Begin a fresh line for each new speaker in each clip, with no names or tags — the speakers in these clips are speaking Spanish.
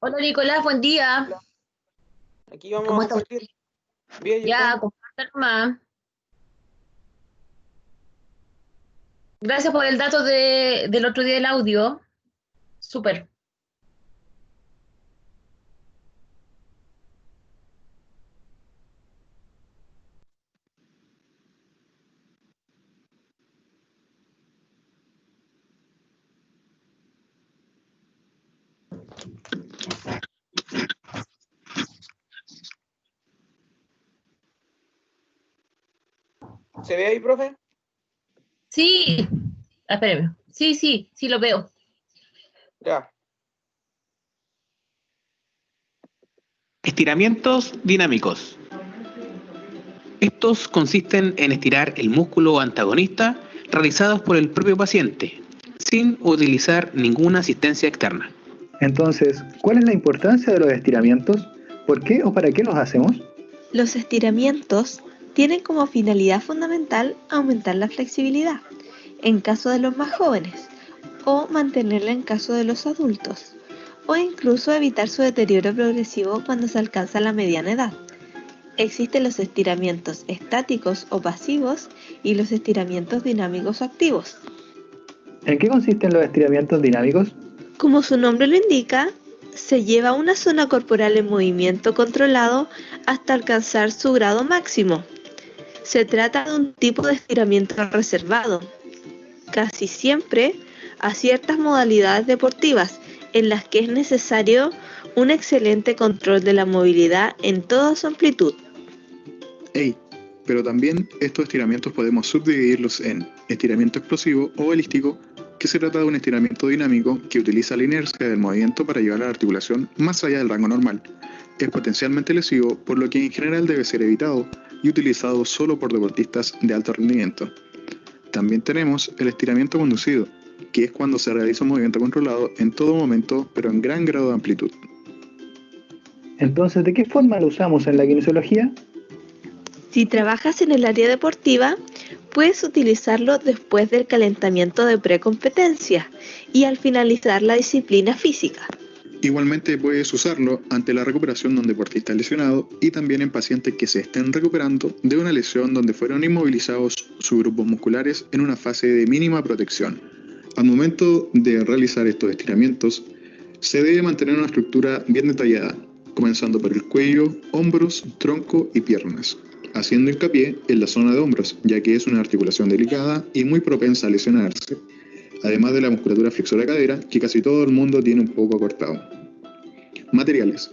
Hola Nicolás, buen día.
Aquí vamos a
¿Cómo está usted?
compartir. Bien, ¿y usted?
Ya, compartan más. Gracias por el dato del otro día del audio. Súper.
¿Se ve ahí, profe?
Sí, espérame. Sí, sí, sí lo veo.
Ya.
Estiramientos dinámicos. Estos consisten en estirar el músculo antagonista realizados por el propio paciente, sin utilizar ninguna asistencia externa.
Entonces, ¿cuál es la importancia de los estiramientos? ¿Por qué o para qué los hacemos?
Los estiramientos tienen como finalidad fundamental aumentar la flexibilidad en caso de los más jóvenes o mantenerla en caso de los adultos o incluso evitar su deterioro progresivo cuando se alcanza la mediana edad. Existen los estiramientos estáticos o pasivos y los estiramientos dinámicos o activos.
¿En qué consisten los estiramientos dinámicos?
Como su nombre lo indica, se lleva una zona corporal en movimiento controlado hasta alcanzar su grado máximo. Se trata de un tipo de estiramiento reservado, casi siempre a ciertas modalidades deportivas en las que es necesario un excelente control de la movilidad en toda su amplitud.
Pero también estos estiramientos podemos subdividirlos en estiramiento explosivo o holístico, que se trata de un estiramiento dinámico que utiliza la inercia del movimiento para llevar a la articulación más allá del rango normal. Es potencialmente lesivo, por lo que en general debe ser evitado y utilizado solo por deportistas de alto rendimiento. También tenemos el estiramiento conducido, que es cuando se realiza un movimiento controlado en todo momento, pero en gran grado de amplitud.
Entonces, ¿de qué forma lo usamos en la kinesiología?
Si trabajas en el área deportiva, puedes utilizarlo después del calentamiento de precompetencia y al finalizar la disciplina física.
Igualmente puedes usarlo ante la recuperación de un deportista lesionado y también en pacientes que se estén recuperando de una lesión donde fueron inmovilizados sus grupos musculares en una fase de mínima protección. Al momento de realizar estos estiramientos, se debe mantener una estructura bien detallada, comenzando por el cuello, hombros, tronco y piernas, haciendo hincapié en la zona de hombros, ya que es una articulación delicada y muy propensa a lesionarse, además de la musculatura flexora cadera, que casi todo el mundo tiene un poco acortado. Materiales: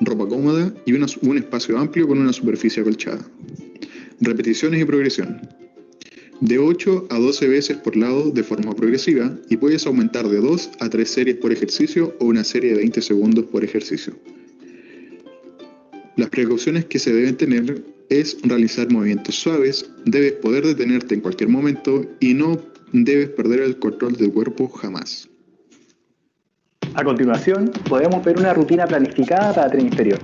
ropa cómoda y un espacio amplio con una superficie acolchada. Repeticiones y progresión: de 8 a 12 veces por lado de forma progresiva, y puedes aumentar de 2 a 3 series por ejercicio o una serie de 20 segundos por ejercicio. Las precauciones que se deben tener es realizar movimientos suaves, debes poder detenerte en cualquier momento y no debes perder el control del cuerpo jamás.
A continuación, podemos ver una rutina planificada para tren inferior.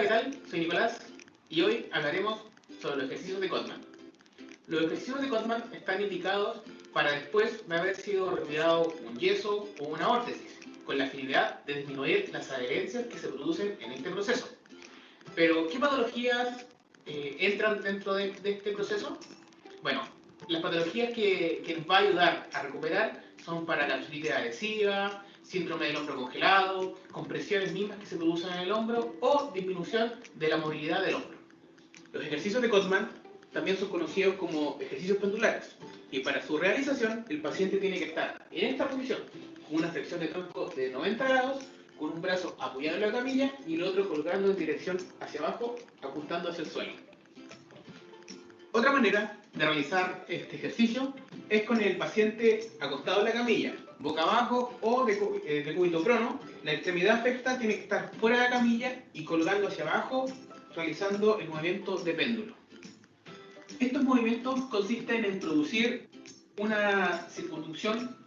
tal? Soy Nicolás y hoy hablaremos sobre los ejercicios de Codman. Los ejercicios de Codman están indicados para después de haber sido retirado un yeso o una órtesis, con la finalidad de disminuir las adherencias que se producen en este proceso. Pero, ¿qué patologías entran dentro de este proceso? Bueno, las patologías que nos va a ayudar a recuperar son paracapsulitis adhesiva, síndrome del hombro congelado, compresiones mismas que se producen en el hombro o disminución de la movilidad del hombro. Los ejercicios de Codman también son conocidos como ejercicios pendulares y para su realización el paciente tiene que estar en esta posición, con una flexión de tronco de 90 grados, con un brazo apoyado en la camilla y el otro colgando en dirección hacia abajo, apuntando hacia el suelo. Otra manera de realizar este ejercicio es con el paciente acostado en la camilla, boca abajo o de cúbito prono. La extremidad afecta tiene que estar fuera de la camilla y colgando hacia abajo, realizando el movimiento de péndulo. Estos movimientos consisten en producir una circunducción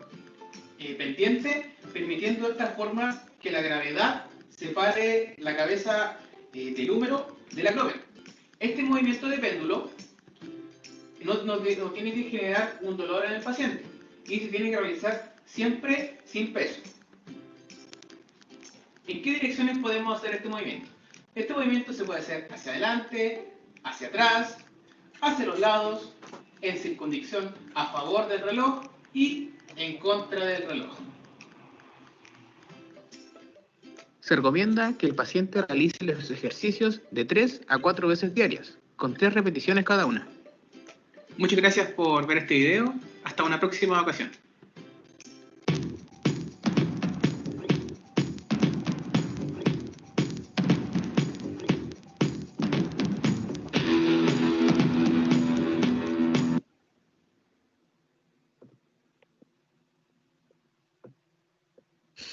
pendiente, permitiendo de esta forma que la gravedad separe la cabeza del húmero del abdomen. Este movimiento de péndulo no tiene que generar un dolor en el paciente y se tiene que realizar siempre sin peso. ¿En qué direcciones podemos hacer este movimiento? Este movimiento se puede hacer hacia adelante, hacia atrás, hacia los lados, en circunducción a favor del reloj y en contra del reloj. Se recomienda que el paciente realice los ejercicios de 3 a 4 veces diarias, con 3 repeticiones cada una. Muchas gracias por ver este video. Hasta una próxima ocasión.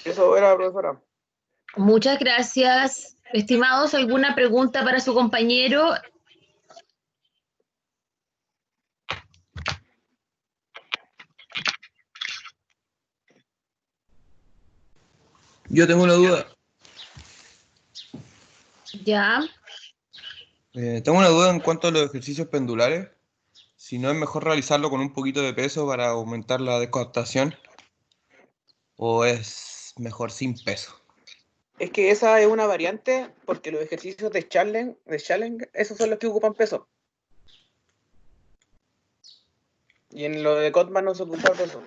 Eso era, profesora.
Muchas gracias. Estimados, ¿alguna pregunta para su compañero?
Yo tengo una duda.
Ya.
Tengo una duda en cuanto a los ejercicios pendulares. Si no es mejor realizarlo con un poquito de peso para aumentar la descontactación o es mejor sin peso.
Es que esa es una variante porque los ejercicios de challenge, esos son los que ocupan peso. Y en lo de Codman no se ocupa peso.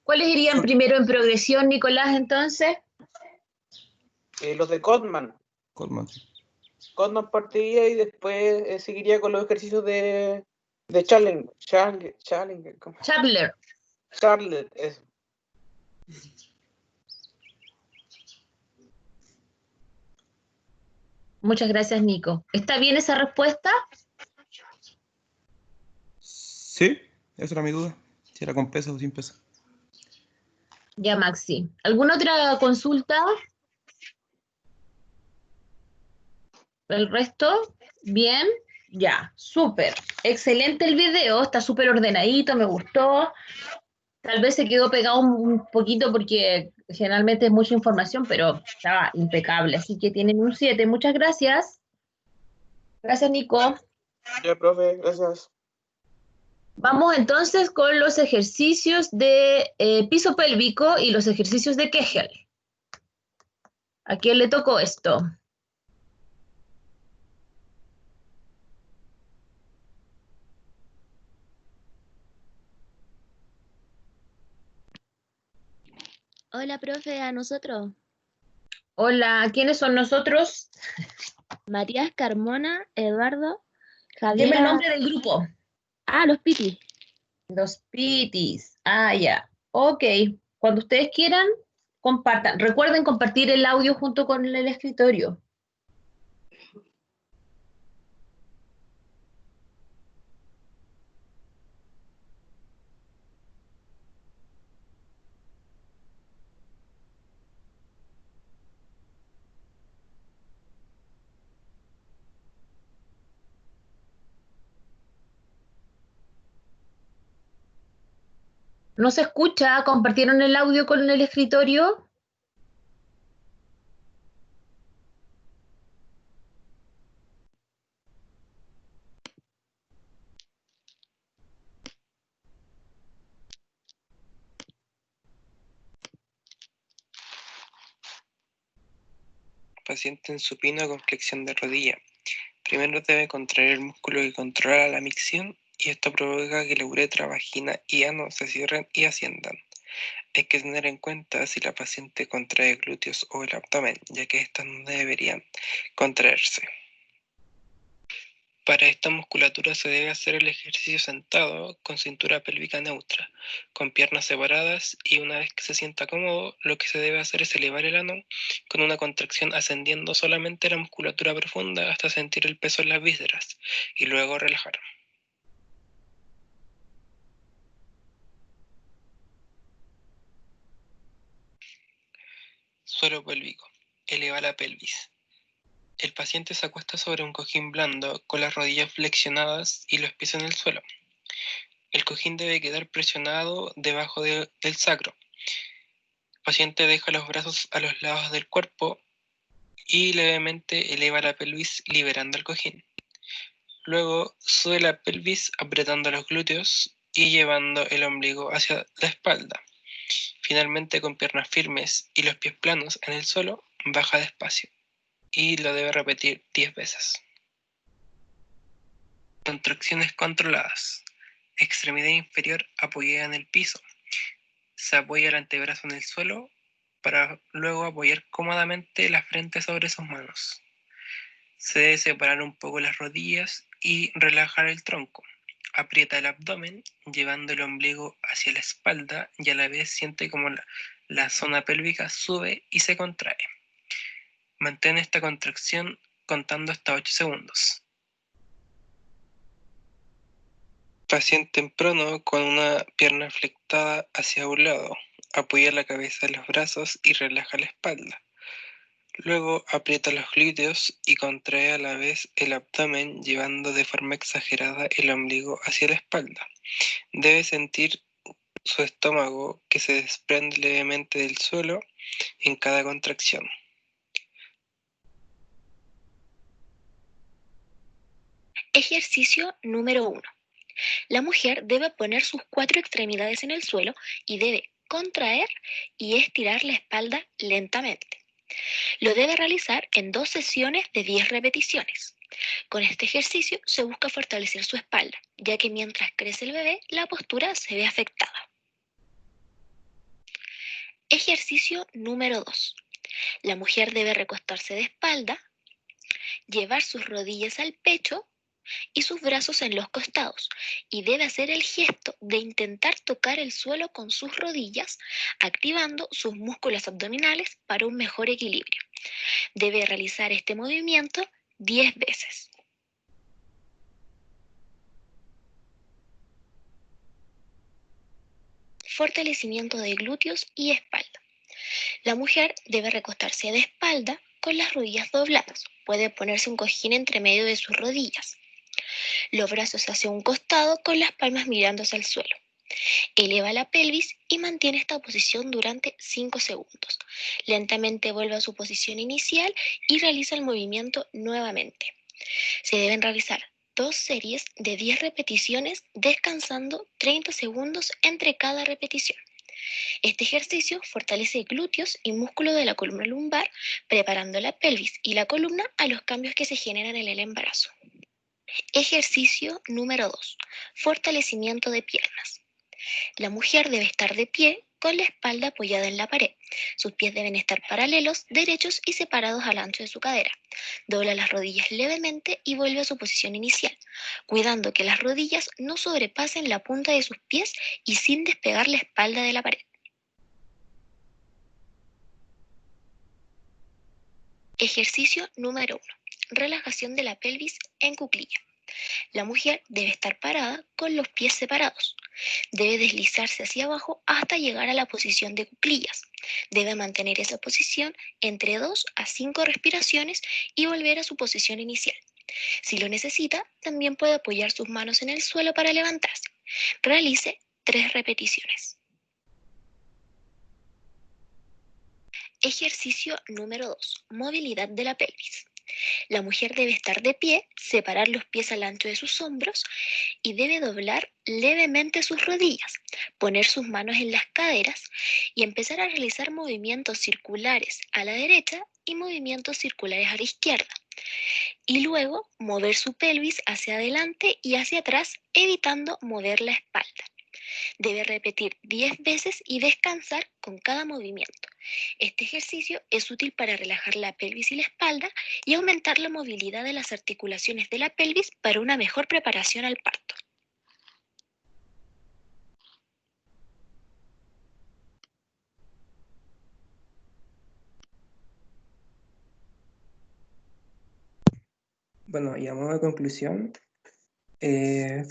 ¿Cuáles irían primero en progresión, Nicolás, entonces?
Los de Codman. Codman partiría y después seguiría con los ejercicios de challenge. ¿Cómo?
Chapler.
Charlotte, eso.
Muchas gracias, Nico. ¿Está bien esa respuesta?
Sí, esa era mi duda. Si era con peso o sin peso.
Ya, Maxi. ¿Alguna otra consulta? ¿El resto? ¿Bien? Ya, súper. Excelente el video, está súper ordenadito, me gustó. Tal vez se quedó pegado un poquito porque generalmente es mucha información, pero estaba impecable. Así que tienen un 7. Muchas gracias. Gracias, Nico.
Ya, profe, gracias.
Vamos entonces con los ejercicios de piso pélvico y los ejercicios de Kegel. ¿A quién le tocó esto?
Hola, profe, a nosotros.
Hola, ¿quiénes son nosotros?
Matías Carmona, Eduardo,
Dime el
Javiera.
nombre del grupo.
Ah, los Piti.
Los Pitis. Ah, ya. Ok. Cuando ustedes quieran, compartan. Recuerden compartir el audio junto con el escritorio. ¿No se escucha? ¿Compartieron el audio con el escritorio?
paciente en supino con flexión de rodilla. Primero debe contraer el músculo que controla la micción y esto provoca que la uretra, vagina y ano se cierren y asciendan. Hay que tener en cuenta si la paciente contrae glúteos o el abdomen, ya que estas no deberían contraerse. Para esta musculatura se debe hacer el ejercicio sentado con cintura pélvica neutra, con piernas separadas, y una vez que se sienta cómodo, lo que se debe hacer es elevar el ano con una contracción ascendiendo solamente la musculatura profunda hasta sentir el peso en las vísceras y luego relajar. Suelo pélvico. Eleva la pelvis. El paciente se acuesta sobre un cojín blando con las rodillas flexionadas y los pies en el suelo. El cojín debe quedar presionado debajo del sacro. El paciente deja los brazos a los lados del cuerpo y levemente eleva la pelvis liberando el cojín. Luego sube la pelvis apretando los glúteos y llevando el ombligo hacia la espalda. Finalmente, con piernas firmes y los pies planos en el suelo, baja despacio y lo debe repetir 10 veces. Contracciones controladas. Extremidad inferior apoyada en el piso. Se apoya el antebrazo en el suelo para luego apoyar cómodamente la frente sobre sus manos. Se debe separar un poco las rodillas y relajar el tronco. Aprieta el abdomen llevando el ombligo hacia la espalda y a la vez siente como la zona pélvica sube y se contrae. Mantén esta contracción contando hasta 8 segundos. Paciente en prono con una pierna flectada hacia un lado. Apoya la cabeza en los brazos y relaja la espalda. Luego aprieta los glúteos y contrae a la vez el abdomen llevando de forma exagerada el ombligo hacia la espalda. Debe sentir su estómago que se desprende levemente del suelo en cada contracción.
Ejercicio número 1. La mujer debe poner sus 4 extremidades en el suelo y debe contraer y estirar la espalda lentamente. Lo debe realizar en 2 sesiones de 10 repeticiones. Con este ejercicio se busca fortalecer su espalda, ya que mientras crece el bebé, la postura se ve afectada. Ejercicio número 2. La mujer debe recostarse de espalda, llevar sus rodillas al pecho y sus brazos en los costados, y debe hacer el gesto de intentar tocar el suelo con sus rodillas, activando sus músculos abdominales para un mejor equilibrio. Debe realizar este movimiento 10 veces. Fortalecimiento de glúteos y espalda. La mujer debe recostarse de espalda con las rodillas dobladas. Puede ponerse un cojín entre medio de sus rodillas. Los brazos hacia un costado con las palmas mirando hacia el suelo. Eleva la pelvis y mantiene esta posición durante 5 segundos. Lentamente vuelve a su posición inicial y realiza el movimiento nuevamente. Se deben realizar 2 series de 10 repeticiones, descansando 30 segundos entre cada repetición. Este ejercicio fortalece glúteos y músculo de la columna lumbar, preparando la pelvis y la columna a los cambios que se generan en el embarazo. Ejercicio número 2. Fortalecimiento de piernas. La mujer debe estar de pie con la espalda apoyada en la pared. Sus pies deben estar paralelos, derechos y separados al ancho de su cadera. Dobla las rodillas levemente y vuelve a su posición inicial, cuidando que las rodillas no sobrepasen la punta de sus pies y sin despegar la espalda de la pared. Ejercicio número 1. Relajación de la pelvis en cuclilla. La mujer debe estar parada con los pies separados. Debe deslizarse hacia abajo hasta llegar a la posición de cuclillas. Debe mantener esa posición entre 2 a 5 respiraciones y volver a su posición inicial. Si lo necesita, también puede apoyar sus manos en el suelo para levantarse. Realice 3 repeticiones. Ejercicio número 2. Movilidad de la pelvis. La mujer debe estar de pie, separar los pies al ancho de sus hombros y debe doblar levemente sus rodillas, poner sus manos en las caderas y empezar a realizar movimientos circulares a la derecha y movimientos circulares a la izquierda. Y luego mover su pelvis hacia adelante y hacia atrás, evitando mover la espalda. Debe repetir 10 veces y descansar con cada movimiento. Este ejercicio es útil para relajar la pelvis y la espalda y aumentar la movilidad de las articulaciones de la pelvis para una mejor preparación al parto.
Bueno, y a modo de conclusión, hay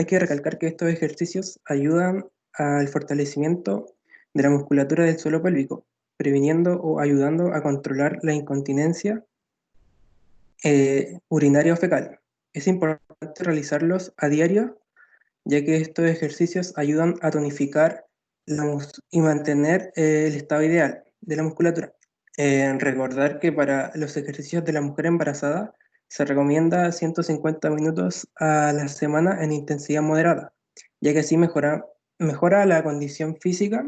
que recalcar que estos ejercicios ayudan al fortalecimiento de la musculatura del suelo pélvico, previniendo o ayudando a controlar la incontinencia urinaria o fecal. Es importante realizarlos a diario, ya que estos ejercicios ayudan a tonificar y mantener el estado ideal de la musculatura. Recordar que para los ejercicios de la mujer embarazada se recomienda 150 minutos a la semana en intensidad moderada, ya que así mejora la condición física,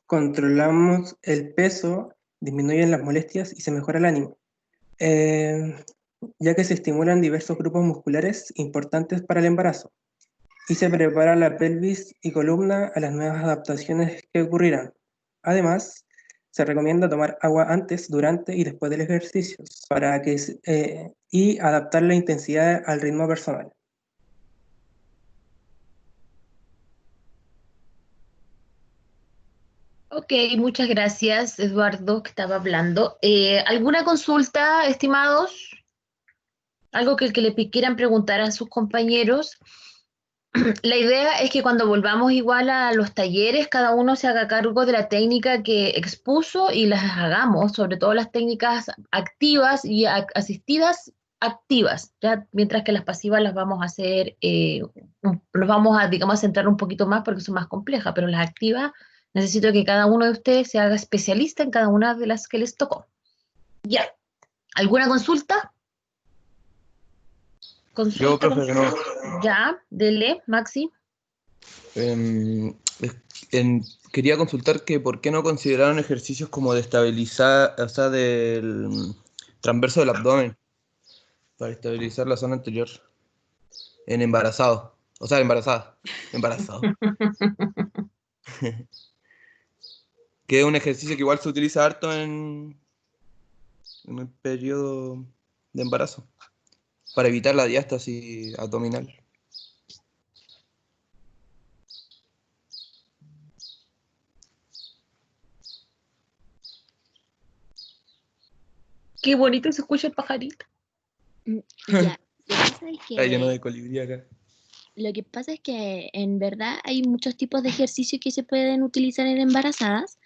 controlamos el peso, disminuyen las molestias y se mejora el ánimo, ya que se estimulan diversos grupos musculares importantes para el embarazo y se prepara la pelvis y columna a las nuevas adaptaciones que ocurrirán. Además, se recomienda tomar agua antes, durante y después del ejercicio y adaptar la intensidad al ritmo personal.
Ok, muchas gracias, Eduardo, que estaba hablando. ¿Alguna consulta, estimados? ¿Algo que le quieran preguntar a sus compañeros? La idea es que cuando volvamos igual a los talleres, cada uno se haga cargo de la técnica que expuso y las hagamos, sobre todo las técnicas activas y asistidas activas, ¿ya? Mientras que las pasivas las vamos a hacer, nos vamos a, digamos, a centrar un poquito más porque son más complejas, pero las activas necesito que cada uno de ustedes se haga especialista en cada una de las que les tocó. Ya. ¿Alguna consulta?
Yo, profe, que no.
Ya, dele, Maxi.
Quería consultar que por qué no consideraron ejercicios como de estabilizar, o sea, del transverso del abdomen, para estabilizar la zona anterior en embarazado, o sea, embarazada, embarazado. Que es un ejercicio que igual se utiliza harto en el periodo de embarazo, para evitar la diástasis abdominal.
Qué bonito se escucha el pajarito.
Ya, lo que pasa es
Está lleno
que
de colibrí acá.
Lo que pasa es que en verdad hay muchos tipos de ejercicios que se pueden utilizar en embarazadas,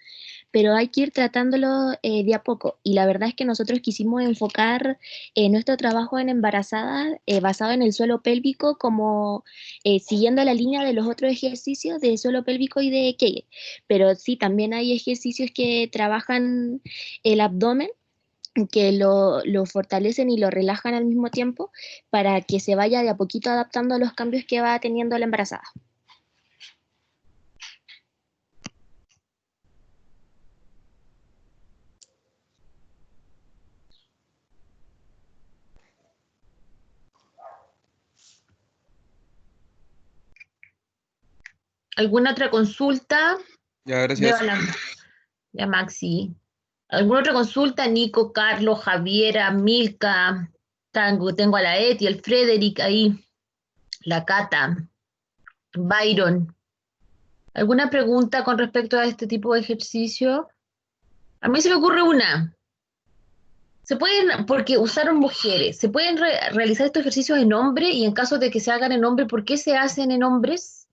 pero hay que ir tratándolo de a poco. Y la verdad es que nosotros quisimos enfocar nuestro trabajo en embarazadas basado en el suelo pélvico, como siguiendo la línea de los otros ejercicios de suelo pélvico y de Kegel. Pero sí, también hay ejercicios que trabajan el abdomen, que lo fortalecen y lo relajan al mismo tiempo para que se vaya de a poquito adaptando a los cambios que va teniendo la embarazada.
¿Alguna otra consulta?
Ya, gracias.
Ya, Maxi. ¿Alguna otra consulta? Nico, Carlos, Javiera, Milka, tengo a la Eti, el Frederick ahí, la Cata, Byron. ¿Alguna pregunta con respecto a este tipo de ejercicio? A mí se me ocurre una. ¿Se pueden, porque usaron mujeres, se pueden realizar estos ejercicios en hombre y en caso de que se hagan en hombre, ¿por qué se hacen en hombres?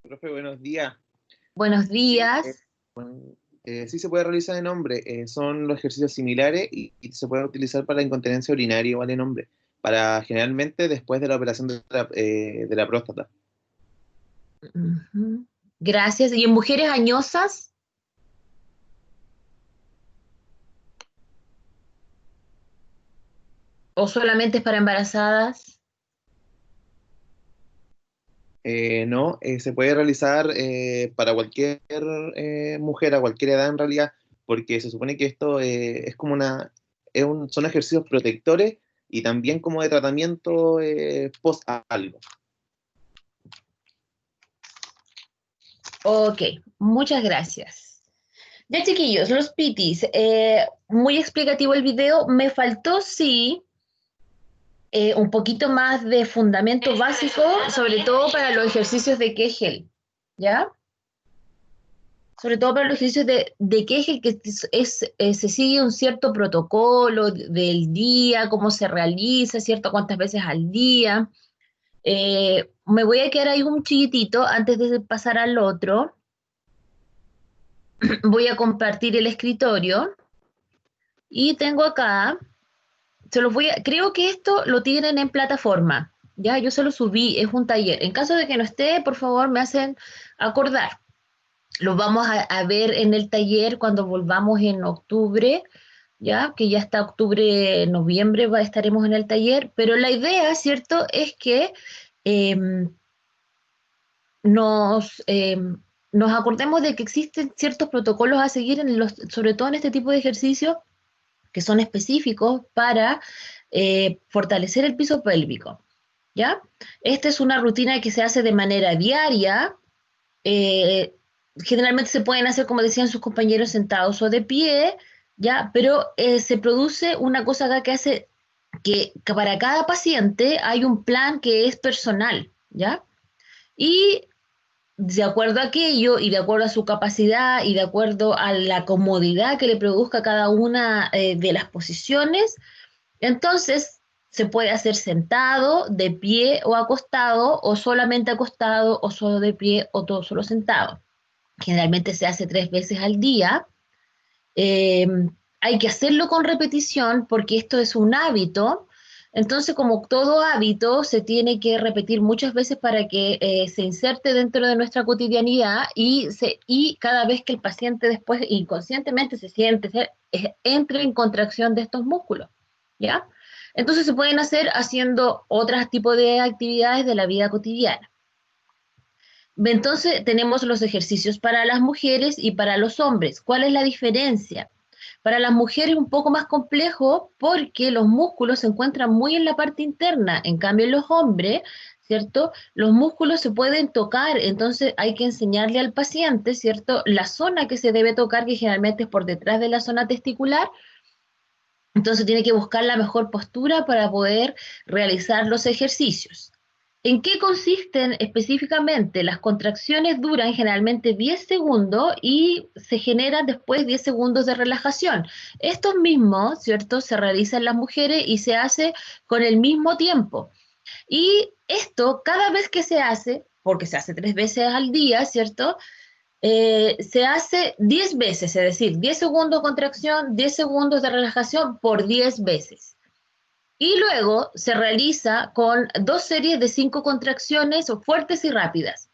Profe, buenos días.
Buenos días.
Sí se puede realizar en hombre. Son los ejercicios similares y se pueden utilizar para la incontinencia urinaria igual en hombre, para generalmente después de la operación de la próstata.
Ujú. Gracias. ¿Y en mujeres añosas? ¿O solamente es para embarazadas?
No, se puede realizar para cualquier mujer a cualquier edad en realidad, porque se supone que esto es como son ejercicios protectores y también como de tratamiento post algo.
Ok, muchas gracias. Ya chiquillos, los pitis, muy explicativo el video, me faltó sí un poquito más de fundamento básico, sobre todo para los ejercicios de Kegel, ¿ya? Sobre todo para los ejercicios de Kegel, que se sigue un cierto protocolo del día, cómo se realiza, ¿cierto? Cuántas veces al día. Me voy a quedar ahí un chiquitito antes de pasar al otro. Voy a compartir el escritorio y tengo acá, creo que esto lo tienen en plataforma, ya, yo se lo subí, es un taller. En caso de que no esté, por favor, me hacen acordar. Lo vamos a ver en el taller cuando volvamos en octubre, ya, que ya está octubre, noviembre, estaremos en el taller, pero la idea, ¿cierto?, es que nos, nos acordemos de que existen ciertos protocolos a seguir, sobre todo en este tipo de ejercicios, que son específicos para fortalecer el piso pélvico, ¿ya? Esta es una rutina que se hace de manera diaria, generalmente se pueden hacer, como decían sus compañeros, sentados o de pie, ¿ya? Pero se produce una cosa acá que hace que para cada paciente hay un plan que es personal, ¿ya? Y de acuerdo a aquello y de acuerdo a su capacidad y de acuerdo a la comodidad que le produzca cada una de las posiciones, entonces se puede hacer sentado, de pie o acostado, o solamente acostado, o solo de pie, o todo solo sentado. Generalmente se hace 3 veces al día. Hay que hacerlo con repetición porque esto es un hábito. Entonces, como todo hábito, se tiene que repetir muchas veces para que se inserte dentro de nuestra cotidianidad y cada vez que el paciente después inconscientemente se siente, entre en contracción de estos músculos, ¿ya? Entonces se pueden hacer haciendo otros tipos de actividades de la vida cotidiana. Entonces tenemos los ejercicios para las mujeres y para los hombres. ¿Cuál es la diferencia? Para las mujeres es un poco más complejo porque los músculos se encuentran muy en la parte interna, en cambio en los hombres, ¿cierto? Los músculos se pueden tocar, entonces hay que enseñarle al paciente, ¿cierto? La zona que se debe tocar, que generalmente es por detrás de la zona testicular, entonces tiene que buscar la mejor postura para poder realizar los ejercicios. ¿En qué consisten específicamente? Las contracciones duran generalmente 10 segundos y se generan después 10 segundos de relajación. Estos mismos, ¿cierto?, se realizan en las mujeres y se hace con el mismo tiempo. Y esto, cada vez que se hace, porque se hace 3 veces al día, ¿cierto?, se hace 10 veces, es decir, 10 segundos de contracción, 10 segundos de relajación por 10 veces. Y luego se realiza con 2 series de 5 contracciones fuertes y rápidas.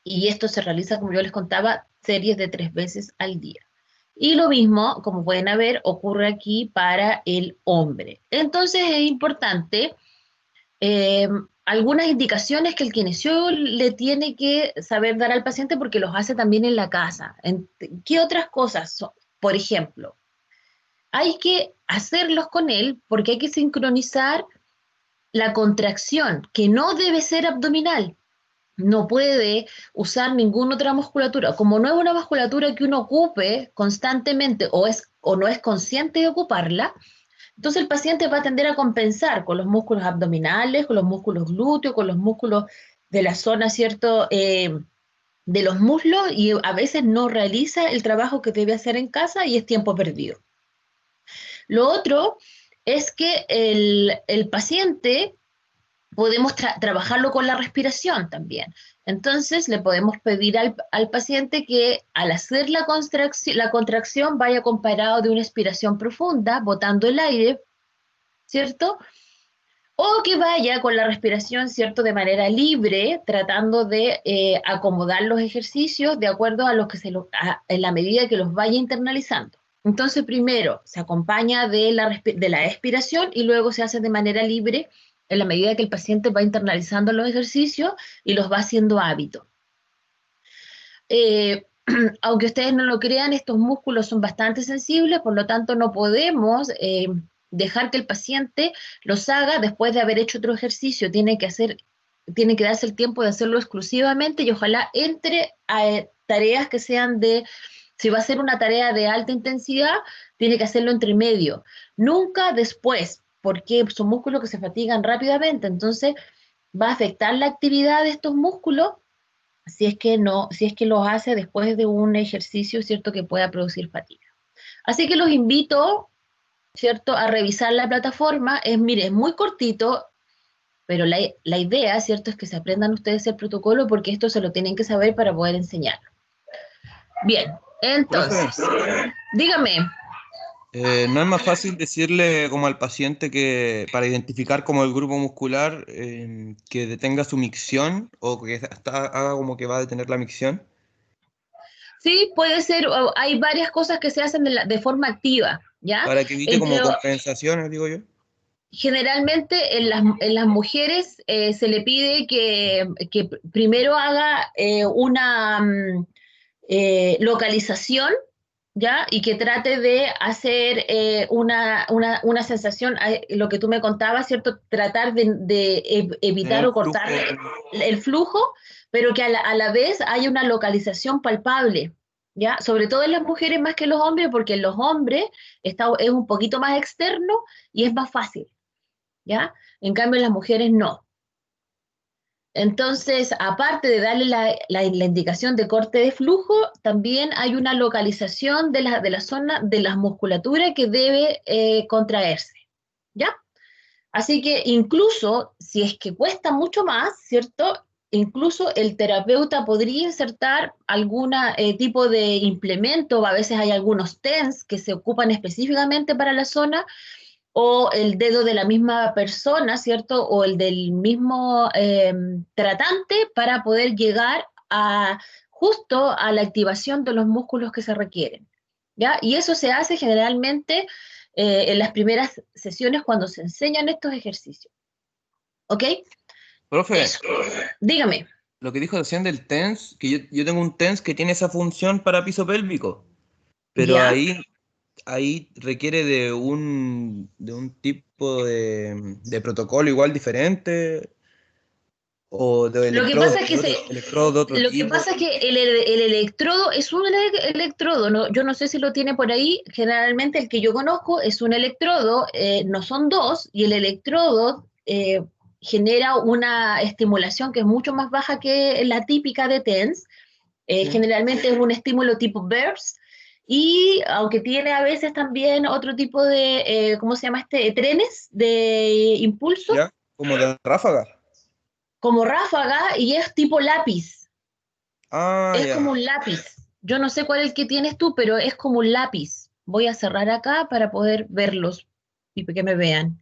Y esto se realiza, como yo les contaba, series de 3 veces al día. Y lo mismo, como pueden ver, ocurre aquí para el hombre. Entonces es importante algunas indicaciones que el kinesiólogo le tiene que saber dar al paciente porque los hace también en la casa. ¿Qué otras cosas son? Por ejemplo, hay que hacerlos con él porque hay que sincronizar la contracción, que no debe ser abdominal. No puede usar ninguna otra musculatura. Como no es una musculatura que uno ocupe constantemente o no es consciente de ocuparla, entonces el paciente va a tender a compensar con los músculos abdominales, con los músculos glúteos, con los músculos de la zona, ¿cierto?, de los muslos, y a veces no realiza el trabajo que debe hacer en casa y es tiempo perdido. Lo otro es que el paciente podemos trabajarlo con la respiración también. Entonces le podemos pedir al paciente que al hacer la contracción vaya acompañado de una expiración profunda, botando el aire, ¿cierto? O que vaya con la respiración, ¿cierto?, de manera libre, tratando de acomodar los ejercicios de acuerdo a lo que en la medida que los vaya internalizando. Entonces, primero se acompaña de la expiración y luego se hace de manera libre en la medida que el paciente va internalizando los ejercicios y los va haciendo hábito. Aunque ustedes no lo crean, estos músculos son bastante sensibles, por lo tanto no podemos dejar que el paciente los haga después de haber hecho otro ejercicio. Tiene que darse el tiempo de hacerlo exclusivamente y ojalá entre tareas que sean si va a ser una tarea de alta intensidad, tiene que hacerlo entre medio, nunca después, porque son músculos que se fatigan rápidamente, entonces va a afectar la actividad de estos músculos si es que los hace después de un ejercicio, ¿cierto?, que pueda producir fatiga. Así que los invito, ¿cierto?, a revisar la plataforma. Mire, es muy cortito, pero la idea, ¿cierto?, es que se aprendan ustedes el protocolo porque esto se lo tienen que saber para poder enseñarlo. Bien, entonces, dígame.
¿No es más fácil decirle como al paciente que para identificar como el grupo muscular que detenga su micción o que haga como que va a detener la micción?
Sí, puede ser. Hay varias cosas que se hacen de forma activa, ¿ya?
Para que evite como compensaciones, digo yo.
Generalmente en las mujeres se le pide que primero haga una localización, ¿ya? Y que trate de hacer una sensación, lo que tú me contabas, ¿cierto? Tratar de evitar o cortar el flujo, pero que a la vez haya una localización palpable, ¿ya? Sobre todo en las mujeres más que en los hombres, porque en los hombres es un poquito más externo y es más fácil, ¿ya? En cambio en las mujeres no. Entonces, aparte de darle la indicación de corte de flujo, también hay una localización de la zona de la musculatura que debe contraerse, ¿ya? Así que incluso, si es que cuesta mucho más, ¿cierto? Incluso el terapeuta podría insertar algún tipo de implemento, a veces hay algunos TENS que se ocupan específicamente para la zona, o el dedo de la misma persona, ¿cierto? O el del mismo tratante para poder llegar justo a la activación de los músculos que se requieren, ¿ya? Y eso se hace generalmente en las primeras sesiones cuando se enseñan estos ejercicios. ¿Ok?
Profe,
eso. Dígame.
Lo que dijo recién del TENS, que yo tengo un TENS que tiene esa función para piso pélvico, pero
¿Ya?
ahí requiere de un tipo de protocolo igual diferente, o de
Lo que
electrodos
pasa es que
electrodos de otro
lo que
tipo.
pasa es que el electrodo es un electrodo, ¿no? Yo no sé si lo tiene por ahí, generalmente el que yo conozco es un electrodo, no son dos, y el electrodo genera una estimulación que es mucho más baja que la típica de TENS,
Sí.
generalmente es un estímulo tipo burst, y aunque tiene a veces también otro tipo de, ¿cómo se llama este? Trenes de impulso.
¿Ya? Como de ráfaga.
Como ráfaga y es tipo lápiz. Es
Ya.
como un lápiz. Yo no sé cuál es el que tienes tú, pero es como un lápiz. Voy a cerrar acá para poder verlos y que me vean.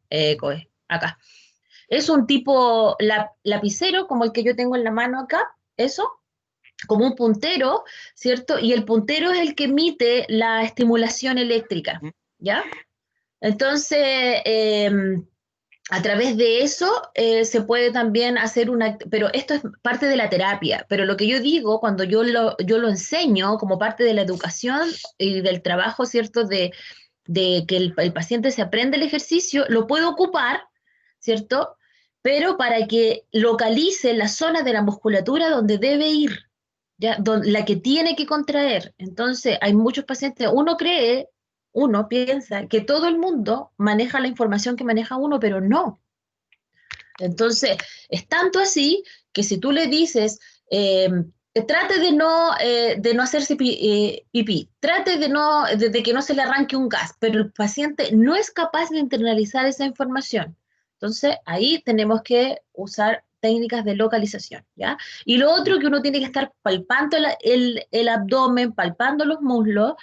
Acá. Es un tipo lapicero, como el que yo tengo en la mano acá, eso, como un puntero, ¿cierto? Y el puntero es el que emite la estimulación eléctrica, ¿ya? Entonces, a través de eso se puede también hacer pero esto es parte de la terapia, pero lo que yo digo cuando yo lo enseño como parte de la educación y del trabajo, ¿cierto? De que el paciente se aprende el ejercicio, lo puede ocupar, ¿cierto? Pero para que localice la zona de la musculatura donde debe ir, ¿ya? La que tiene que contraer. Entonces, hay muchos pacientes, uno piensa que todo el mundo maneja la información que maneja uno, pero no. Entonces, es tanto así que si tú le dices, trate de no hacerse pipí, trate de que no se le arranque un gas, pero el paciente no es capaz de internalizar esa información. Entonces, ahí tenemos que usar técnicas de localización, ¿ya? Y lo otro que uno tiene que estar palpando el abdomen, palpando los muslos,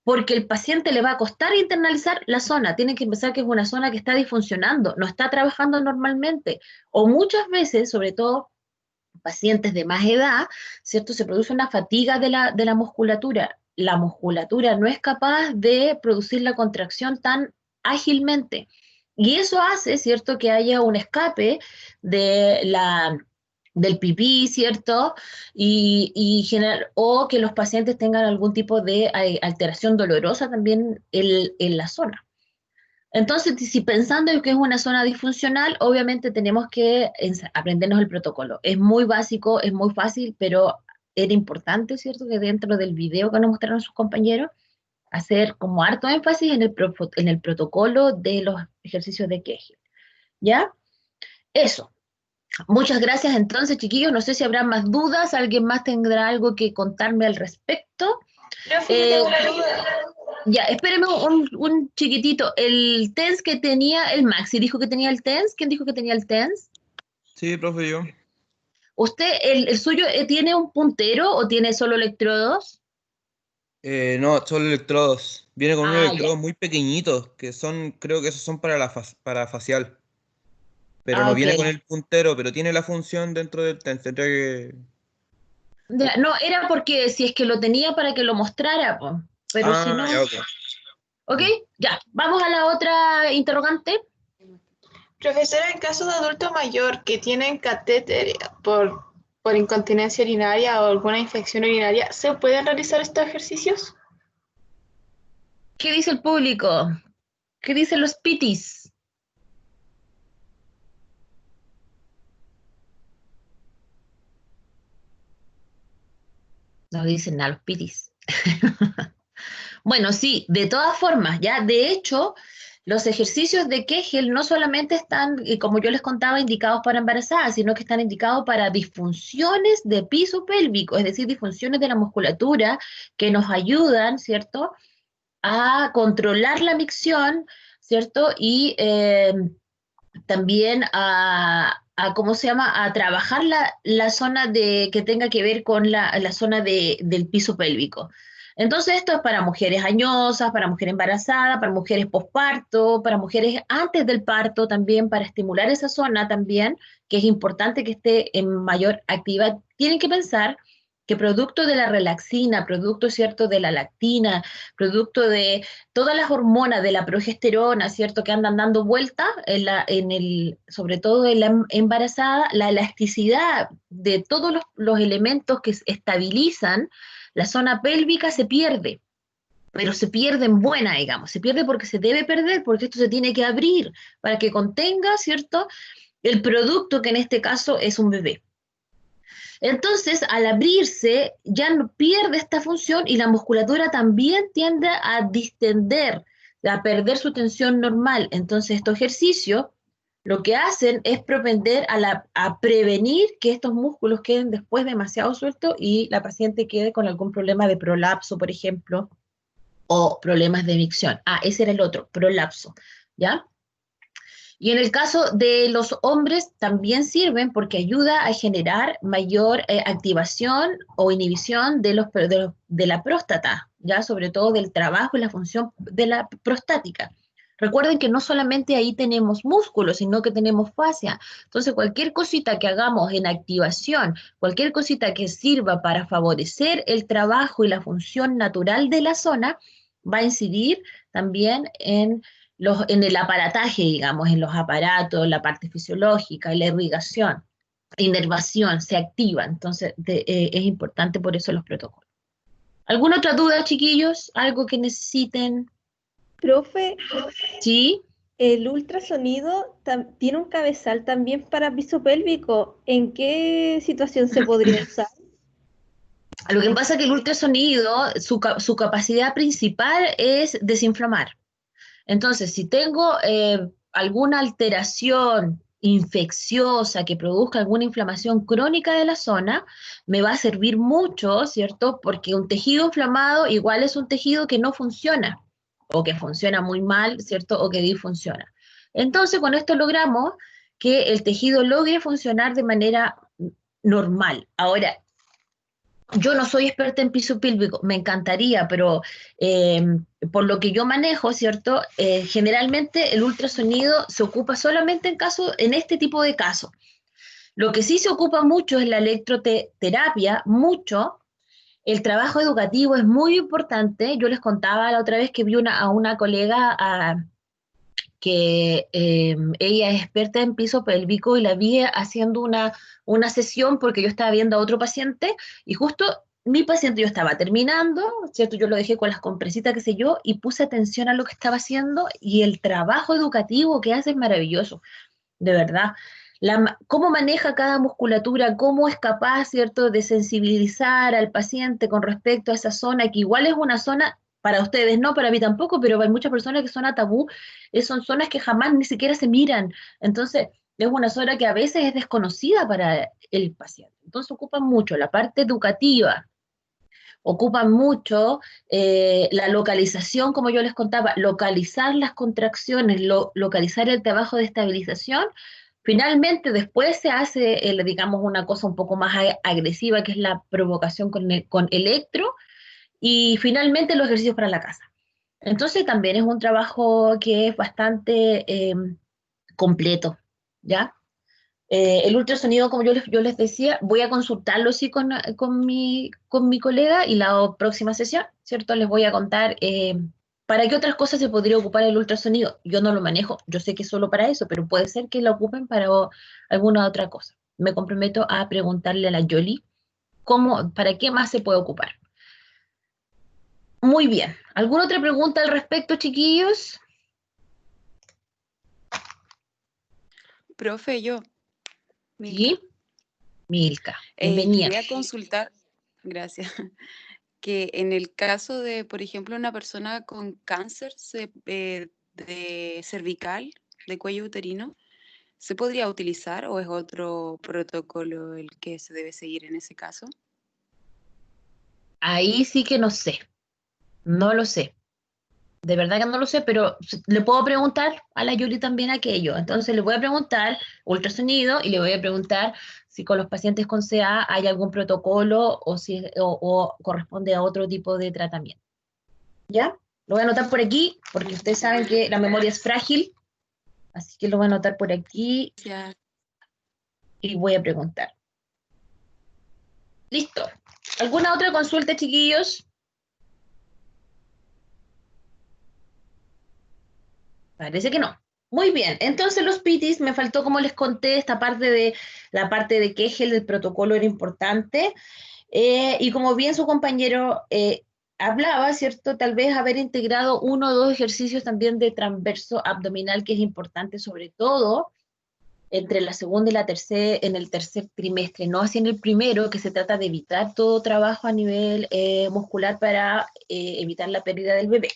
porque el paciente le va a costar internalizar la zona, tiene que pensar que es una zona que está disfuncionando, no está trabajando normalmente, o muchas veces, sobre todo pacientes de más edad, ¿cierto? Se produce una fatiga de la musculatura. La musculatura no es capaz de producir la contracción tan ágilmente. Y eso hace, ¿cierto?, que haya un escape del pipí, ¿cierto? O que los pacientes tengan algún tipo de alteración dolorosa también en la zona. Entonces, si pensando en que es una zona disfuncional, obviamente tenemos que aprendernos el protocolo. Es muy básico, es muy fácil, pero era importante, ¿cierto?, que dentro del video que nos mostraron sus compañeros, hacer como harto énfasis en el protocolo de los ejercicios de Kegel. ¿Ya? Eso. Muchas gracias entonces, chiquillos. No sé si habrá más dudas, alguien más tendrá algo que contarme al respecto.
Profe, yo tengo una duda.
Ya, espéreme un chiquitito. El TENS que tenía el Maxi, ¿dijo que tenía el TENS? ¿Quién dijo que tenía el TENS?
Sí, profe, yo.
¿Usted, el suyo, tiene un puntero o tiene solo electrodos?
No, solo electrodos. Viene con unos
Ah,
electrodos muy pequeñitos, que son, creo que esos son para para facial. Pero
Ah,
no
ok.
viene con el puntero, pero tiene la función dentro del TENS. Tendría que...
Ya, no, era porque si es que lo tenía para que lo mostrara, po. Pero si
Ah,
no...
ya, ok.
¿Ok? Ya, vamos a la otra interrogante.
Profesora, en caso de adulto mayor que tienen catéter por incontinencia urinaria o alguna infección urinaria, ¿se pueden realizar estos ejercicios?
¿Qué dice el público? ¿Qué dicen los pitis? No dicen nada los pitis. Bueno, sí, de todas formas, ya, de hecho, los ejercicios de Kegel no solamente están, como yo les contaba, indicados para embarazadas, sino que están indicados para disfunciones de piso pélvico, es decir, disfunciones de la musculatura que nos ayudan, ¿cierto?, a controlar la micción, ¿cierto? Y también ¿cómo se llama?, a trabajar la zona que tenga que ver con la zona del piso pélvico. Entonces, esto es para mujeres añosas, para mujeres embarazadas, para mujeres posparto, para mujeres antes del parto también, para estimular esa zona también, que es importante que esté en mayor actividad. Tienen que pensar que producto de la relaxina, producto, ¿cierto?, de la lactina, producto de todas las hormonas de la progesterona, ¿cierto?, que andan dando vueltas, sobre todo en la embarazada, la elasticidad de todos los elementos que estabilizan la zona pélvica se pierde, pero se pierde en buena, digamos, se pierde porque se debe perder, porque esto se tiene que abrir para que contenga, ¿cierto?, el producto que en este caso es un bebé. Entonces, al abrirse, ya no pierde esta función y la musculatura también tiende a distender, a perder su tensión normal. Entonces, estos ejercicios lo que hacen es propender a prevenir que estos músculos queden después demasiado sueltos y la paciente quede con algún problema de prolapso, por ejemplo, o problemas de micción. Ah, ese era el otro, prolapso, ¿ya? Y en el caso de los hombres también sirven porque ayuda a generar mayor activación o inhibición de la próstata, ya sobre todo del trabajo y la función de la prostática. Recuerden que no solamente ahí tenemos músculos, sino que tenemos fascia. Entonces, cualquier cosita que hagamos en activación, cualquier cosita que sirva para favorecer el trabajo y la función natural de la zona, va a incidir también en el aparataje, digamos, en los aparatos, la parte fisiológica, la irrigación, inervación, se activa. Entonces, es importante por eso los protocolos. ¿Alguna otra duda, chiquillos? ¿Algo que necesiten?
Profe,
¿Sí?
el ultrasonido tiene un cabezal también para piso pélvico. ¿En qué situación se podría usar?
Lo que pasa es que el ultrasonido, su capacidad principal es desinflamar. Entonces, si tengo alguna alteración infecciosa que produzca alguna inflamación crónica de la zona, me va a servir mucho, ¿cierto? Porque un tejido inflamado igual es un tejido que no funciona, o que funciona muy mal, ¿cierto? O que disfunciona. Entonces, con esto logramos que el tejido logre funcionar de manera normal. Ahora, yo no soy experta en piso pélvico, me encantaría, pero por lo que yo manejo, ¿cierto? Generalmente el ultrasonido se ocupa solamente en este tipo de casos. Lo que sí se ocupa mucho es la electroterapia, mucho. El trabajo educativo es muy importante. Yo les contaba la otra vez que vi a una colega que ella es experta en piso pélvico y la vi haciendo una sesión porque yo estaba viendo a otro paciente y justo mi paciente yo estaba terminando, ¿cierto? Yo lo dejé con las compresitas, qué sé yo, y puse atención a lo que estaba haciendo y el trabajo educativo que hace es maravilloso, de verdad. Cómo maneja cada musculatura, cómo es capaz, ¿cierto?, de sensibilizar al paciente con respecto a esa zona, que igual es una zona, para ustedes no, para mí tampoco, pero hay muchas personas que son a tabú, son zonas que jamás ni siquiera se miran. Entonces, es una zona que a veces es desconocida para el paciente. Entonces, ocupan mucho la parte educativa, ocupan mucho la localización, como yo les contaba, localizar las contracciones, localizar el trabajo de estabilización. Finalmente, después se hace, digamos, una cosa un poco más agresiva, que es la provocación con electro, y finalmente los ejercicios para la casa. Entonces, también es un trabajo que es bastante completo, ¿ya? El ultrasonido, como yo les decía, voy a consultarlo sí con mi colega y la próxima sesión, ¿cierto? Les voy a contar para qué otras cosas se podría ocupar el ultrasonido. Yo no lo manejo, yo sé que es solo para eso, pero puede ser que lo ocupen para alguna otra cosa. Me comprometo a preguntarle a la Yoli para qué más se puede ocupar. Muy bien. ¿Alguna otra pregunta al respecto, chiquillos?
Profe, yo. Milka.
Sí, Milka, bienvenida.
Quería consultar, gracias, que en el caso de, por ejemplo, una persona con cáncer de cervical, de cuello uterino, ¿se podría utilizar o es otro protocolo el que se debe seguir en ese caso?
Ahí sí que no sé, no lo sé. De verdad que no lo sé, pero le puedo preguntar a la Yuli también aquello. Entonces le voy a preguntar ultrasonido y le voy a preguntar si con los pacientes con CA hay algún protocolo o corresponde a otro tipo de tratamiento. ¿Ya? Lo voy a anotar por aquí, porque ustedes saben que la memoria es frágil, así que lo voy a anotar por aquí y voy a preguntar. Listo. ¿Alguna otra consulta, chiquillos? Parece que no. Muy bien, entonces los PITIs, me faltó, como les conté, la parte de Kegel del protocolo era importante, y como bien su compañero hablaba, ¿cierto? Tal vez haber integrado 1 o 2 ejercicios también de transverso abdominal, que es importante, sobre todo entre la segunda y en el tercer trimestre, no así en el primero, que se trata de evitar todo trabajo a nivel muscular para evitar la pérdida del bebé.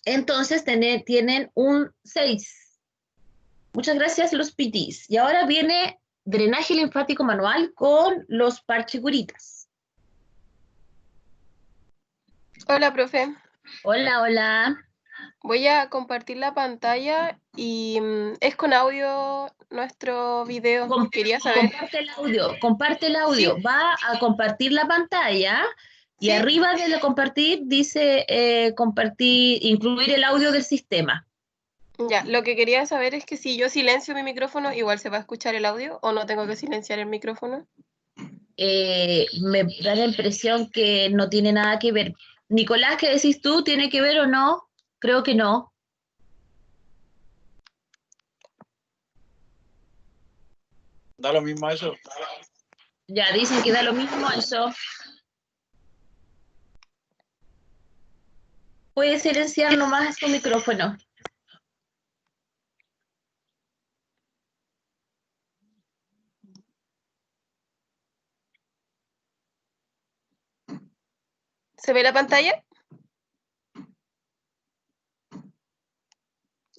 Entonces tienen un 6. Muchas gracias, los PTs. Y ahora viene drenaje linfático manual con los parchecuritas.
Hola, profe.
Hola, hola.
Voy a compartir la pantalla y es con audio nuestro video. Quería saber.
Comparte el audio.
Sí.
Va a compartir la pantalla y
¿Sí?
arriba de lo compartir dice compartir, incluir el audio del sistema.
Ya, lo que quería saber es que si yo silencio mi micrófono, igual se va a escuchar el audio o no tengo que silenciar el micrófono.
Me da la impresión que no tiene nada que ver. Nicolás, ¿qué decís tú? ¿Tiene que ver o no? Creo que no.
Da lo mismo eso.
Ya, dicen que da lo mismo eso. Puedes silenciar nomás tu micrófono.
¿Se ve la pantalla?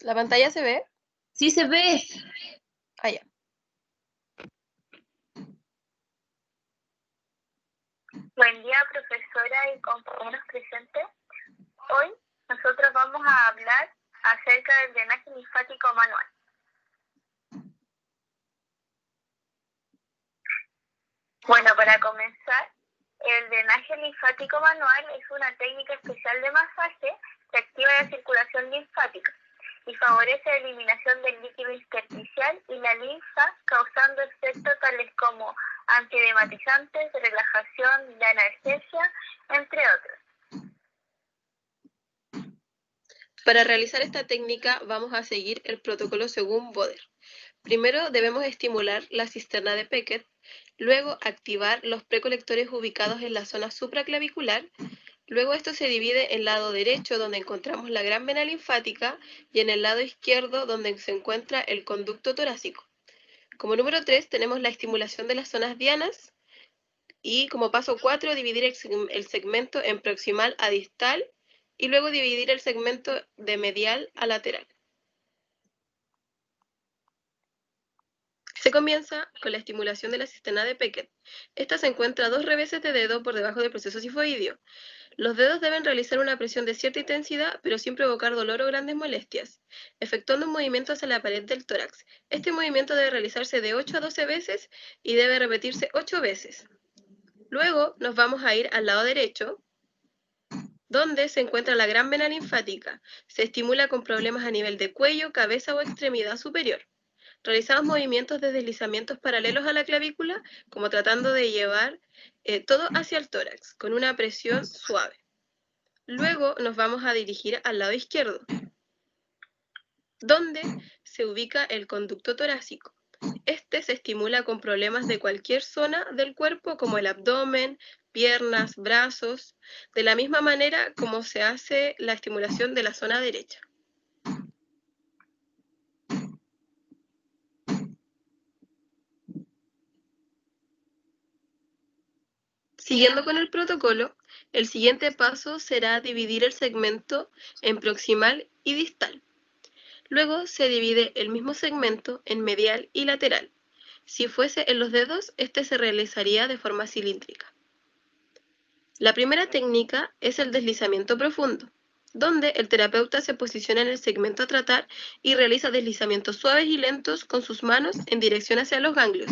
¿La pantalla se ve?
Sí se ve.
Ah, ya.
Buen día, profesora y compañeros presentes. Hoy nosotros vamos a hablar acerca del drenaje linfático manual. Bueno, para comenzar, el drenaje linfático manual es una técnica especial de masaje que activa la circulación linfática y favorece la eliminación del líquido intersticial y la linfa, causando efectos tales como antidematizantes, relajación, de analgesia, entre otros.
Para realizar esta técnica vamos a seguir el protocolo según Boder. Primero debemos estimular la cisterna de Beckett, luego activar los precolectores ubicados en la zona supraclavicular, luego esto se divide en el lado derecho donde encontramos la gran vena linfática y en el lado izquierdo donde se encuentra el conducto torácico. Como número 3 tenemos la estimulación de las zonas dianas y como paso 4 dividir el segmento en proximal a distal y luego dividir el segmento de medial a lateral. Se comienza con la estimulación de la cisterna de Beckett. Esta se encuentra a 2 reveses de dedo por debajo del proceso sifoideo. Los dedos deben realizar una presión de cierta intensidad, pero sin provocar dolor o grandes molestias, efectuando un movimiento hacia la pared del tórax. Este movimiento debe realizarse de 8 a 12 veces y debe repetirse 8 veces. Luego nos vamos a ir al lado derecho, donde se encuentra la gran vena linfática. Se estimula con problemas a nivel de cuello, cabeza o extremidad superior. Realizamos movimientos de deslizamientos paralelos a la clavícula, como tratando de llevar todo hacia el tórax, con una presión suave. Luego nos vamos a dirigir al lado izquierdo, donde se ubica el conducto torácico. Este se estimula con problemas de cualquier zona del cuerpo, como el abdomen, piernas, brazos, de la misma manera como se hace la estimulación de la zona derecha. Siguiendo con el protocolo, el siguiente paso será dividir el segmento en proximal y distal. Luego se divide el mismo segmento en medial y lateral. Si fuese en los dedos, este se realizaría de forma cilíndrica. La primera técnica es el deslizamiento profundo, donde el terapeuta se posiciona en el segmento a tratar y realiza deslizamientos suaves y lentos con sus manos en dirección hacia los ganglios,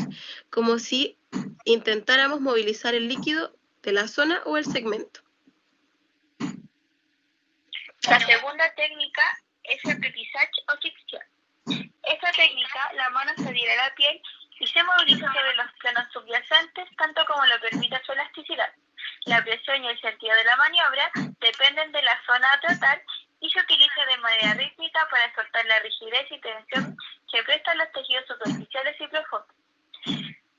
como si intentáramos movilizar el líquido de la zona o el segmento.
La segunda técnica es el pretissage o fricción. Esta técnica, la mano se adhiere a la piel y se moviliza sobre los planos subyacentes tanto como lo permite su elasticidad. La presión y el sentido de la maniobra dependen de la zona a tratar y se utiliza de manera rítmica para soltar la rigidez y tensión que prestan los tejidos superficiales y profundos.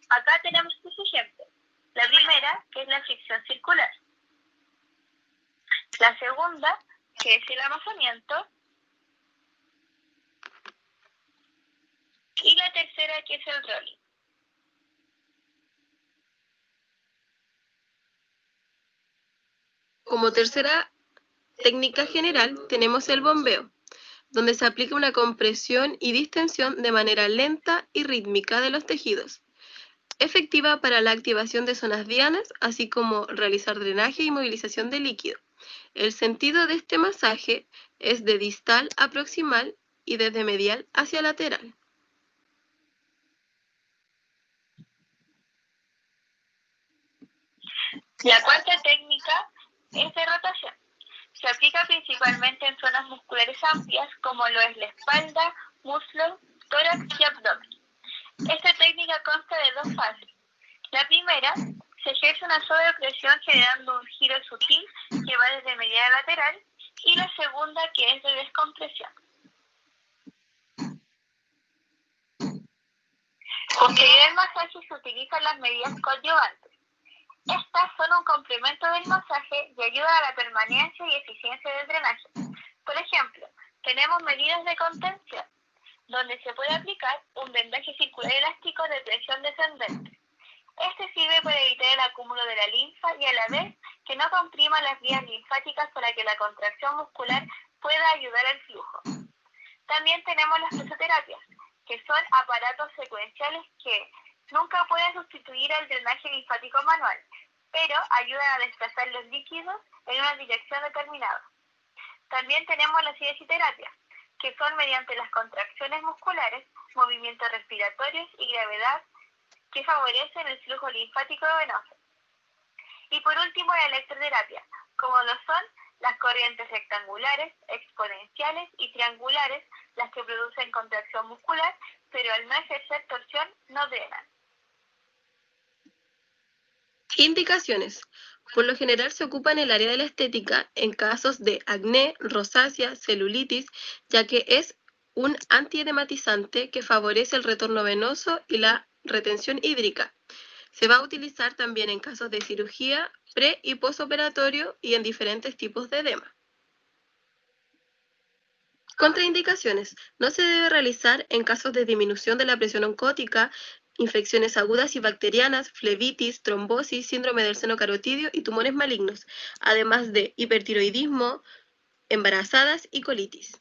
Acá tenemos tres ejemplos. La primera, que es la fricción circular. La segunda, que es el amasamiento. Y la tercera, que es el rolling.
Como tercera técnica general tenemos el bombeo, donde se aplica una compresión y distensión de manera lenta y rítmica de los tejidos, efectiva para la activación de zonas dianas, así como realizar drenaje y movilización de líquido. El sentido de este masaje es de distal a proximal y desde medial hacia lateral.
La cuarta técnica es de rotación. Se aplica principalmente en zonas musculares amplias como lo es la espalda, muslo, tórax y abdomen. Esta técnica consta de dos fases. La primera, se ejerce una suave presión generando un giro sutil que va desde medial a lateral, y la segunda, que es de descompresión. Posterior al masaje se utilizan las medidas coadyuvantes. Estas son un complemento del masaje y ayudan a la permanencia y eficiencia del drenaje. Por ejemplo, tenemos medidas de contención, donde se puede aplicar un vendaje circular elástico de presión descendente. Este sirve para evitar el acúmulo de la linfa y a la vez que no comprima las vías linfáticas para que la contracción muscular pueda ayudar al flujo. También tenemos las presoterapias, que son aparatos secuenciales que nunca pueden sustituir al drenaje linfático manual, pero ayudan a desplazar los líquidos en una dirección determinada. También tenemos las inesiterapias, que son mediante las contracciones musculares, movimientos respiratorios y gravedad que favorecen el flujo linfático venoso. Y por último, la electroterapia, como lo son las corrientes rectangulares, exponenciales y triangulares, las que producen contracción muscular, pero al no ejercer torsión no drenan.
Indicaciones. Por lo general se ocupa en el área de la estética en casos de acné, rosácea, celulitis, ya que es un antiedematizante que favorece el retorno venoso y la retención hídrica. Se va a utilizar también en casos de cirugía, pre- y postoperatorio y en diferentes tipos de edema. Contraindicaciones. No se debe realizar en casos de disminución de la presión oncótica, infecciones agudas y bacterianas, flebitis, trombosis, síndrome del seno carotidio y tumores malignos, además de hipertiroidismo, embarazadas y colitis.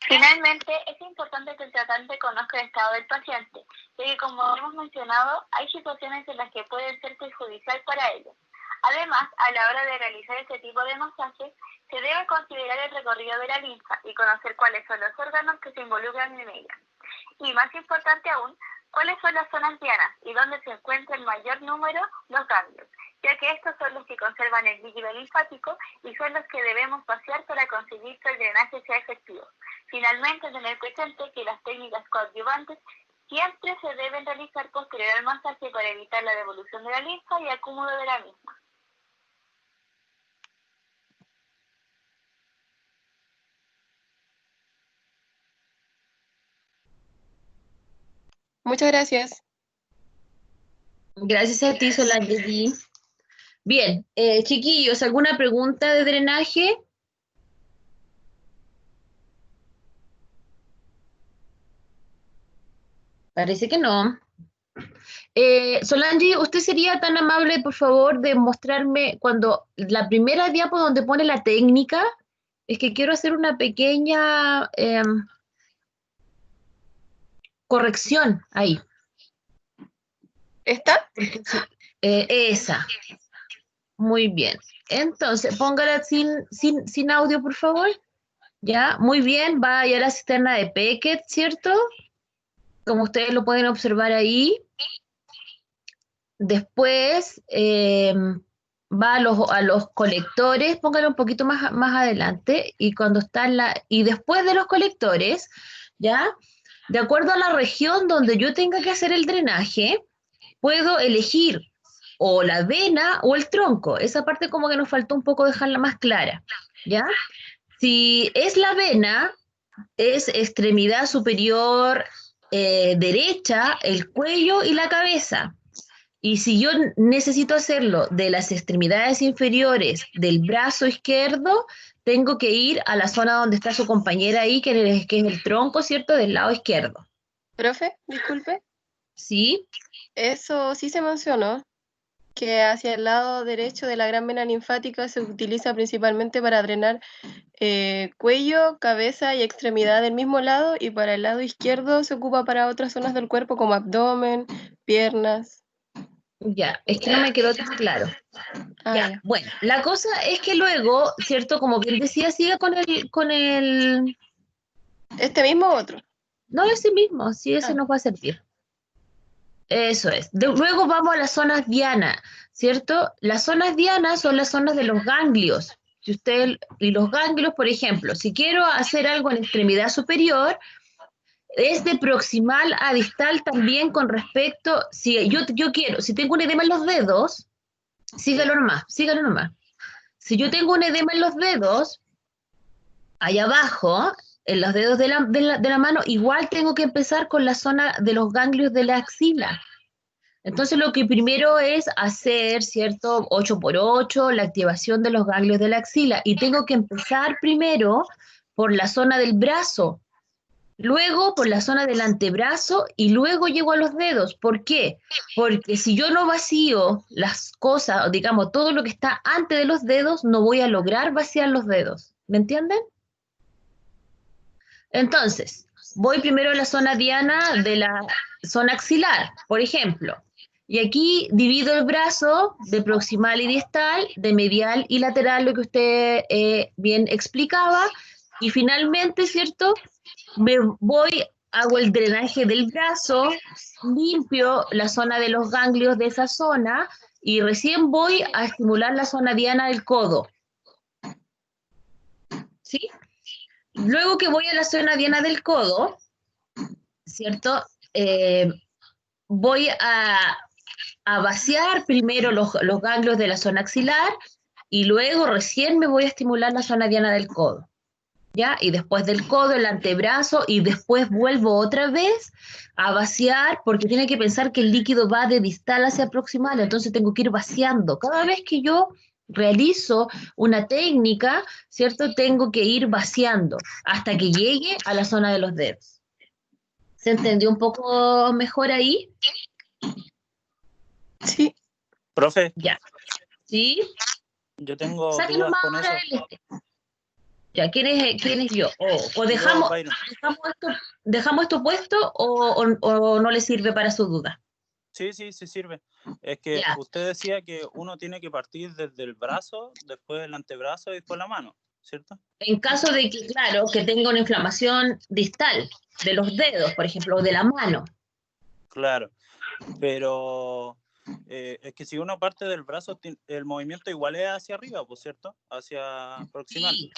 Finalmente, es importante que el tratante conozca el estado del paciente, ya que como hemos mencionado, hay situaciones en las que puede ser perjudicial para ellos. Además, a la hora de realizar este tipo de masajes, se debe considerar el recorrido de la linfa y conocer cuáles son los órganos que se involucran en ella. Y más importante aún, cuáles son las zonas dianas y dónde se encuentra el mayor número, los ganglios, ya que estos son los que conservan el líquido linfático y son los que debemos vaciar para conseguir que el drenaje sea efectivo. Finalmente, tener presente que las técnicas coadyuvantes siempre se deben realizar posterior al masaje para evitar la devolución de la linfa y acúmulo de la misma.
Muchas gracias.
Gracias a ti, Solange. Bien, chiquillos, ¿alguna pregunta de drenaje? Parece que no. Solange, ¿usted sería tan amable, por favor, de mostrarme cuando la primera diapo donde pone la técnica? Es que quiero hacer una pequeña corrección ahí.
¿Esta?
Esa. Muy bien. Entonces, póngala sin audio, por favor. Ya, muy bien. Va a la cisterna de Beckett, ¿cierto? Como ustedes lo pueden observar ahí. Después va a los colectores, póngalo un poquito más adelante, y cuando está y después de los colectores, ¿ya? De acuerdo a la región donde yo tenga que hacer el drenaje, puedo elegir o la vena o el tronco. Esa parte como que nos faltó un poco dejarla más clara, ¿ya? Si es la vena, es extremidad superior derecha, el cuello y la cabeza. Y si yo necesito hacerlo de las extremidades inferiores del brazo izquierdo, tengo que ir a la zona donde está su compañera ahí, que es el tronco, ¿cierto? Del lado izquierdo.
Profe, disculpe.
¿Sí?
Eso sí se mencionó, que hacia el lado derecho de la gran vena linfática se utiliza principalmente para drenar cuello, cabeza y extremidad del mismo lado, y para el lado izquierdo se ocupa para otras zonas del cuerpo como abdomen, piernas.
Ya, es que no me quedó tan claro.
Ya.
Bueno, la cosa es que luego, ¿cierto? Como bien decía, siga con el...
¿Este mismo o otro?
No, ese mismo, sí, ese nos va a servir. Eso es. Luego vamos a las zonas dianas, ¿cierto? Las zonas dianas son las zonas de los ganglios. Y los ganglios, por ejemplo, si quiero hacer algo en extremidad superior, es de proximal a distal también con respecto, si yo quiero, si tengo un edema en los dedos, sígalo nomás. Si yo tengo un edema en los dedos, ahí abajo, en los dedos de la mano, igual tengo que empezar con la zona de los ganglios de la axila. Entonces lo que primero es hacer, ¿cierto? 8x8, la activación de los ganglios de la axila. Y tengo que empezar primero por la zona del brazo, luego por la zona del antebrazo y luego llego a los dedos. ¿Por qué? Porque si yo no vacío las cosas, digamos, todo lo que está antes de los dedos, no voy a lograr vaciar los dedos. ¿Me entienden? Entonces, voy primero a la zona diana de la zona axilar, por ejemplo. Y aquí divido el brazo de proximal y distal, de medial y lateral, lo que usted bien explicaba. Y finalmente, ¿cierto? Hago el drenaje del brazo, limpio la zona de los ganglios de esa zona y recién voy a estimular la zona diana del codo. ¿Sí? Luego que voy a la zona diana del codo, ¿cierto? Voy a a vaciar primero los ganglios de la zona axilar y luego recién me voy a estimular la zona diana del codo. ¿Ya? Y después del codo, el antebrazo, y después vuelvo otra vez a vaciar, porque tiene que pensar que el líquido va de distal hacia proximal, entonces tengo que ir vaciando. Cada vez que yo realizo una técnica, ¿cierto? Tengo que ir vaciando hasta que llegue a la zona de los dedos. ¿Se entendió un poco mejor ahí?
Sí.
Profe,
Ya. ¿Sí?
yo tengo
Saque
dudas
nomás
con eso.
ahora Ya, ¿quién es yo? O
Yo, Byron.
dejamos esto puesto o no le sirve para su duda.
Sí sirve. Es que
Ya.
usted decía que uno tiene que partir desde el brazo, después el antebrazo y después la mano, ¿cierto?
En caso de que, claro, que tenga una inflamación distal de los dedos, por ejemplo, o de la mano.
Claro, pero es que si uno parte del brazo, el movimiento igual es hacia arriba, ¿por cierto? Hacia proximal.
Sí,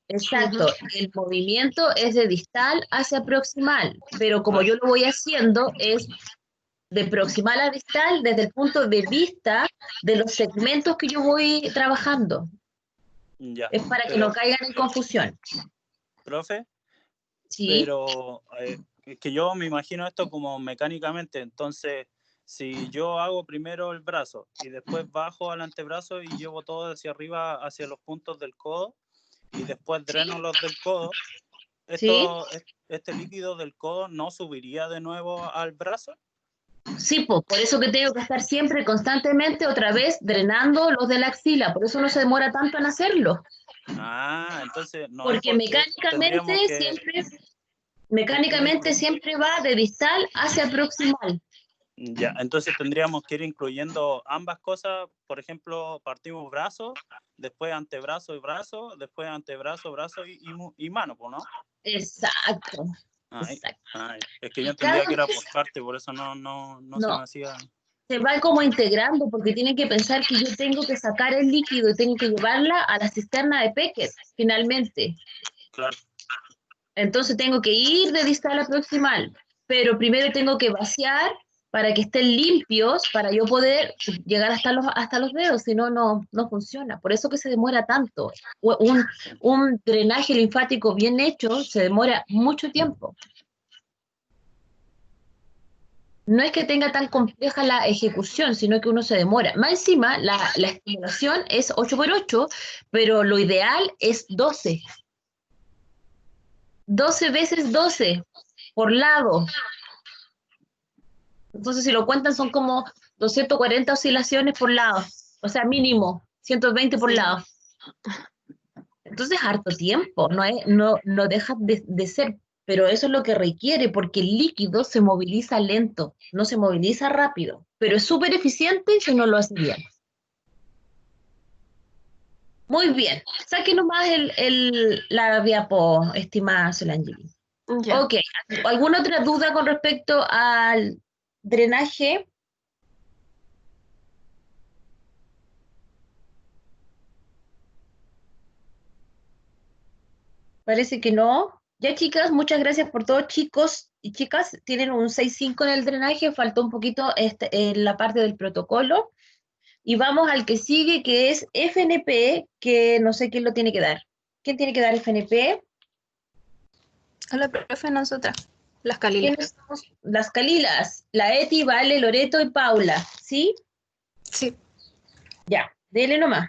exacto. El movimiento es de distal hacia proximal, pero como yo lo voy haciendo es de proximal a distal desde el punto de vista de los segmentos que yo voy trabajando.
Ya,
Es para que no caigan en confusión.
Profe,
Sí.
pero es que yo me imagino esto como mecánicamente, entonces si yo hago primero el brazo y después bajo al antebrazo y llevo todo hacia arriba, hacia los puntos del codo, y después dreno los del codo, ¿este líquido del codo no subiría de nuevo al brazo?
Sí, pues, por eso que tengo que estar siempre, constantemente, otra vez, drenando los de la axila. Por eso no se demora tanto en hacerlo.
Ah, entonces no
porque
es
mecánicamente siempre va de distal hacia proximal.
Ya, entonces tendríamos que ir incluyendo ambas cosas. Por ejemplo, partimos brazo, después antebrazo y brazo, después antebrazo, brazo y mano, ¿no?
Exacto.
Es que yo entendía que era por parte, por eso no se me hacía.
Se va como integrando, porque tienen que pensar que yo tengo que sacar el líquido y tengo que llevarla a la cisterna de Peckett, finalmente.
Claro.
Entonces tengo que ir de distal a proximal, pero primero tengo que vaciar para que estén limpios, para yo poder llegar hasta los dedos, si no, no funciona. Por eso que se demora tanto. Un drenaje linfático bien hecho se demora mucho tiempo. No es que tenga tan compleja la ejecución, sino que uno se demora. Más encima, la estimulación es 8x8, pero lo ideal es 12. 12 veces 12 por lado. Entonces, si lo cuentan, son como 240 oscilaciones por lado. O sea, mínimo, 120 por lado. Entonces, harto tiempo, no deja de ser, pero eso es lo que requiere, porque el líquido se moviliza lento, no se moviliza rápido, pero es súper eficiente si no lo hace bien. Muy bien, saque nomás la diapo, estimada Solangeli. Ok, ¿alguna otra duda con respecto al drenaje? Parece que no. Ya, chicas, muchas gracias por todo. Chicos y chicas, tienen un 6.5 en el drenaje, faltó un poquito en la parte del protocolo. Y vamos al que sigue, que es FNP, que no sé quién lo tiene que dar. ¿Quién tiene que dar FNP?
Hola, profe, nosotras. Las Calilas.
¿Quiénes somos? Las Calilas. La Eti, Vale, Loreto y Paula. ¿Sí?
Sí.
Ya, dele nomás.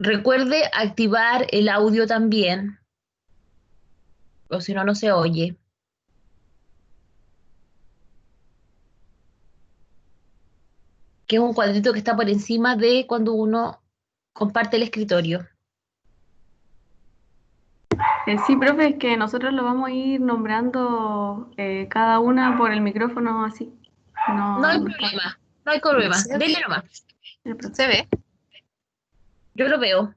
Recuerde activar el audio también, o si no, no se oye. Que es un cuadrito que está por encima de cuando uno comparte el escritorio.
Sí, profe, es que nosotros lo vamos a ir nombrando cada una por el micrófono así.
No hay problema, no hay problema. Dele nomás.
¿Se ve?
Yo lo veo.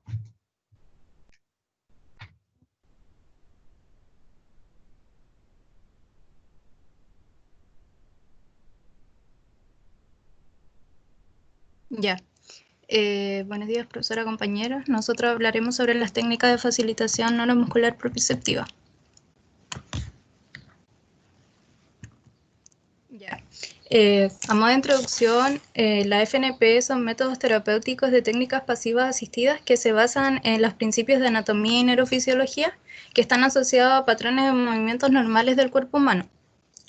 Ya. Buenos días, profesora, compañeros. Nosotros hablaremos sobre las técnicas de facilitación neuromuscular proprioceptiva. Ya. A modo de introducción, la FNP son métodos terapéuticos de técnicas pasivas asistidas que se basan en los principios de anatomía y neurofisiología que están asociados a patrones de movimientos normales del cuerpo humano.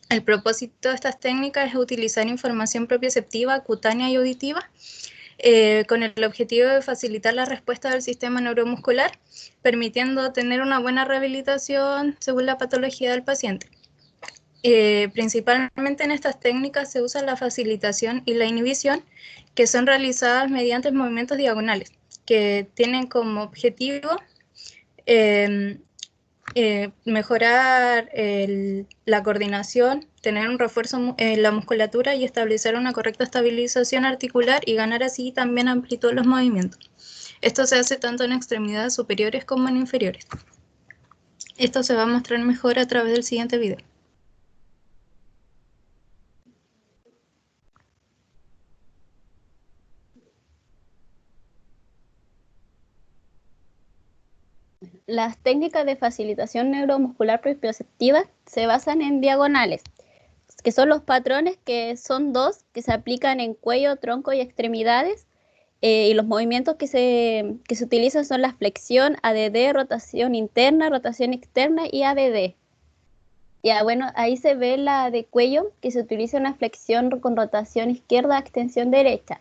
El propósito de estas técnicas es utilizar información propioceptiva, cutánea y auditiva con el objetivo de facilitar la respuesta del sistema neuromuscular, permitiendo tener una buena rehabilitación según la patología del paciente. Principalmente en estas técnicas se usa la facilitación y la inhibición, que son realizadas mediante movimientos diagonales, que tienen como objetivo mejorar la coordinación, tener un refuerzo en la musculatura y establecer una correcta estabilización articular y ganar así también amplitud en los movimientos. Esto se hace tanto en extremidades superiores como en inferiores. Esto se va a mostrar mejor a través del siguiente video.
Las técnicas de facilitación neuromuscular proprioceptiva se basan en diagonales, que son los patrones que son dos, que se aplican en cuello, tronco y extremidades, y los movimientos que se utilizan son la flexión, ADD, rotación interna, rotación externa y ABD. Ya, bueno, ahí se ve la de cuello, que se utiliza una flexión con rotación izquierda, extensión derecha.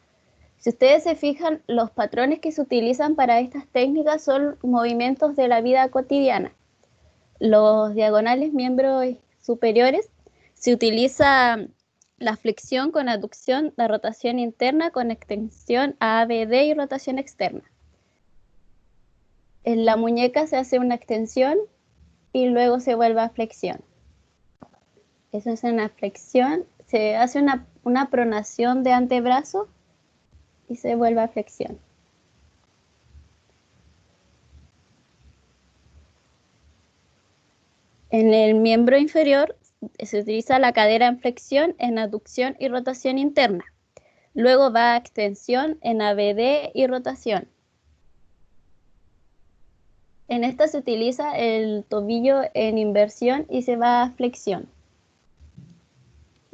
Si ustedes se fijan, los patrones que se utilizan para estas técnicas son movimientos de la vida cotidiana. Los diagonales miembros superiores se utiliza la flexión con aducción, la rotación interna con extensión ABD y rotación externa. En la muñeca se hace una extensión y luego se vuelve a flexión. Eso es una flexión, se hace una pronación de antebrazo y se vuelve a flexión. En el miembro inferior se utiliza la cadera en flexión, en aducción y rotación interna. Luego va a extensión en ABD y rotación. En esta se utiliza el tobillo en inversión y se va a flexión.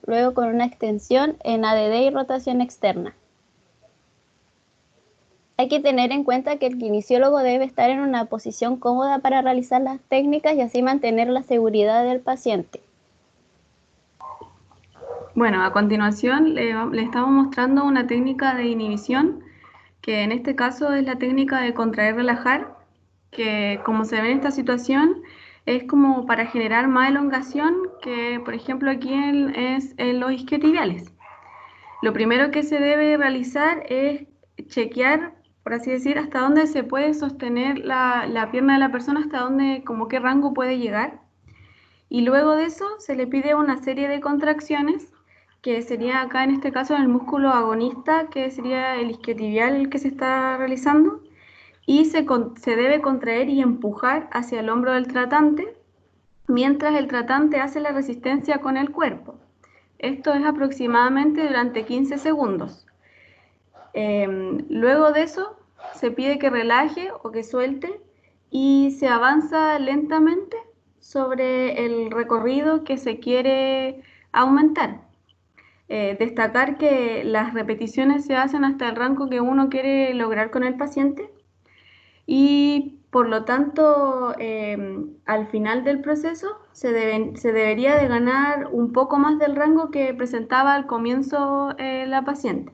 Luego con una extensión en ADD y rotación externa. Hay que tener en cuenta que el kinesiólogo debe estar en una posición cómoda para realizar las técnicas y así mantener la seguridad del paciente.
Bueno, a continuación le estamos mostrando una técnica de inhibición, que en este caso es la técnica de contraer-relajar, que como se ve en esta situación es como para generar más elongación, que por ejemplo aquí es en los isquiotibiales. Lo primero que se debe realizar es chequear, por así decir, hasta dónde se puede sostener la pierna de la persona, hasta dónde, como qué rango puede llegar. Y luego de eso se le pide una serie de contracciones, que sería acá en este caso en el músculo agonista, que sería el isquiotibial el que se está realizando, y se debe contraer y empujar hacia el hombro del tratante, mientras el tratante hace la resistencia con el cuerpo. Esto es aproximadamente durante 15 segundos. Luego de eso se pide que relaje o que suelte y se avanza lentamente sobre el recorrido que se quiere aumentar. Destacar que las repeticiones se hacen hasta el rango que uno quiere lograr con el paciente y por lo tanto al final del proceso se debería de ganar un poco más del rango que presentaba al comienzo la paciente.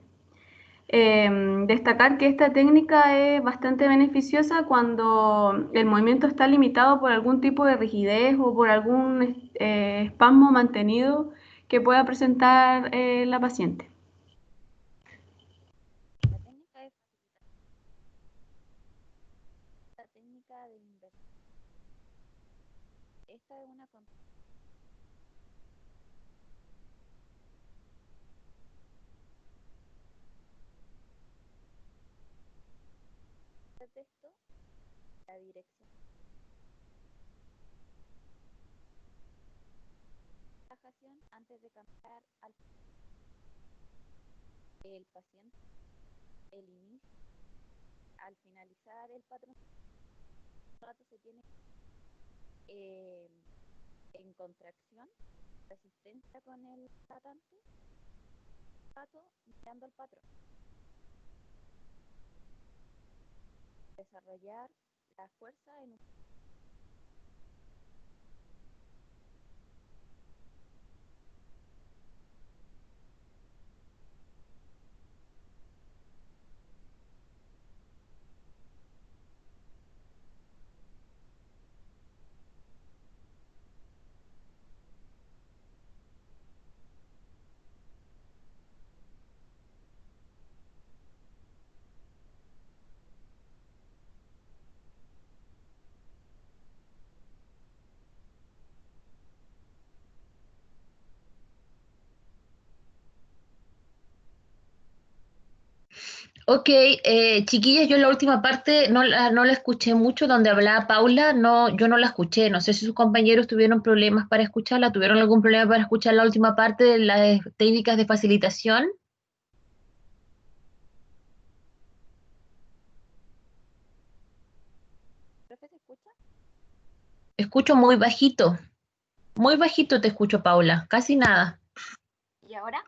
Destacar que esta técnica es bastante beneficiosa cuando el movimiento está limitado por algún tipo de rigidez o por algún espasmo mantenido que pueda presentar la paciente.
La técnica de inversión. Esta es una de texto, la dirección. Relajación antes de cambiar al el paciente. el inicio, al finalizar el patrón, se tiene en contracción, resistencia con el tratante, mirando el patrón. Desarrollar la fuerza en un
Ok, chiquillas, yo en la última parte no la escuché mucho, donde hablaba Paula, no, yo no la escuché, no sé si sus compañeros tuvieron problemas para escucharla, tuvieron algún problema para escuchar la última parte de las técnicas de facilitación.
¿Profe, se escucha?
Escucho muy bajito te escucho, Paula, casi nada.
¿Y ahora?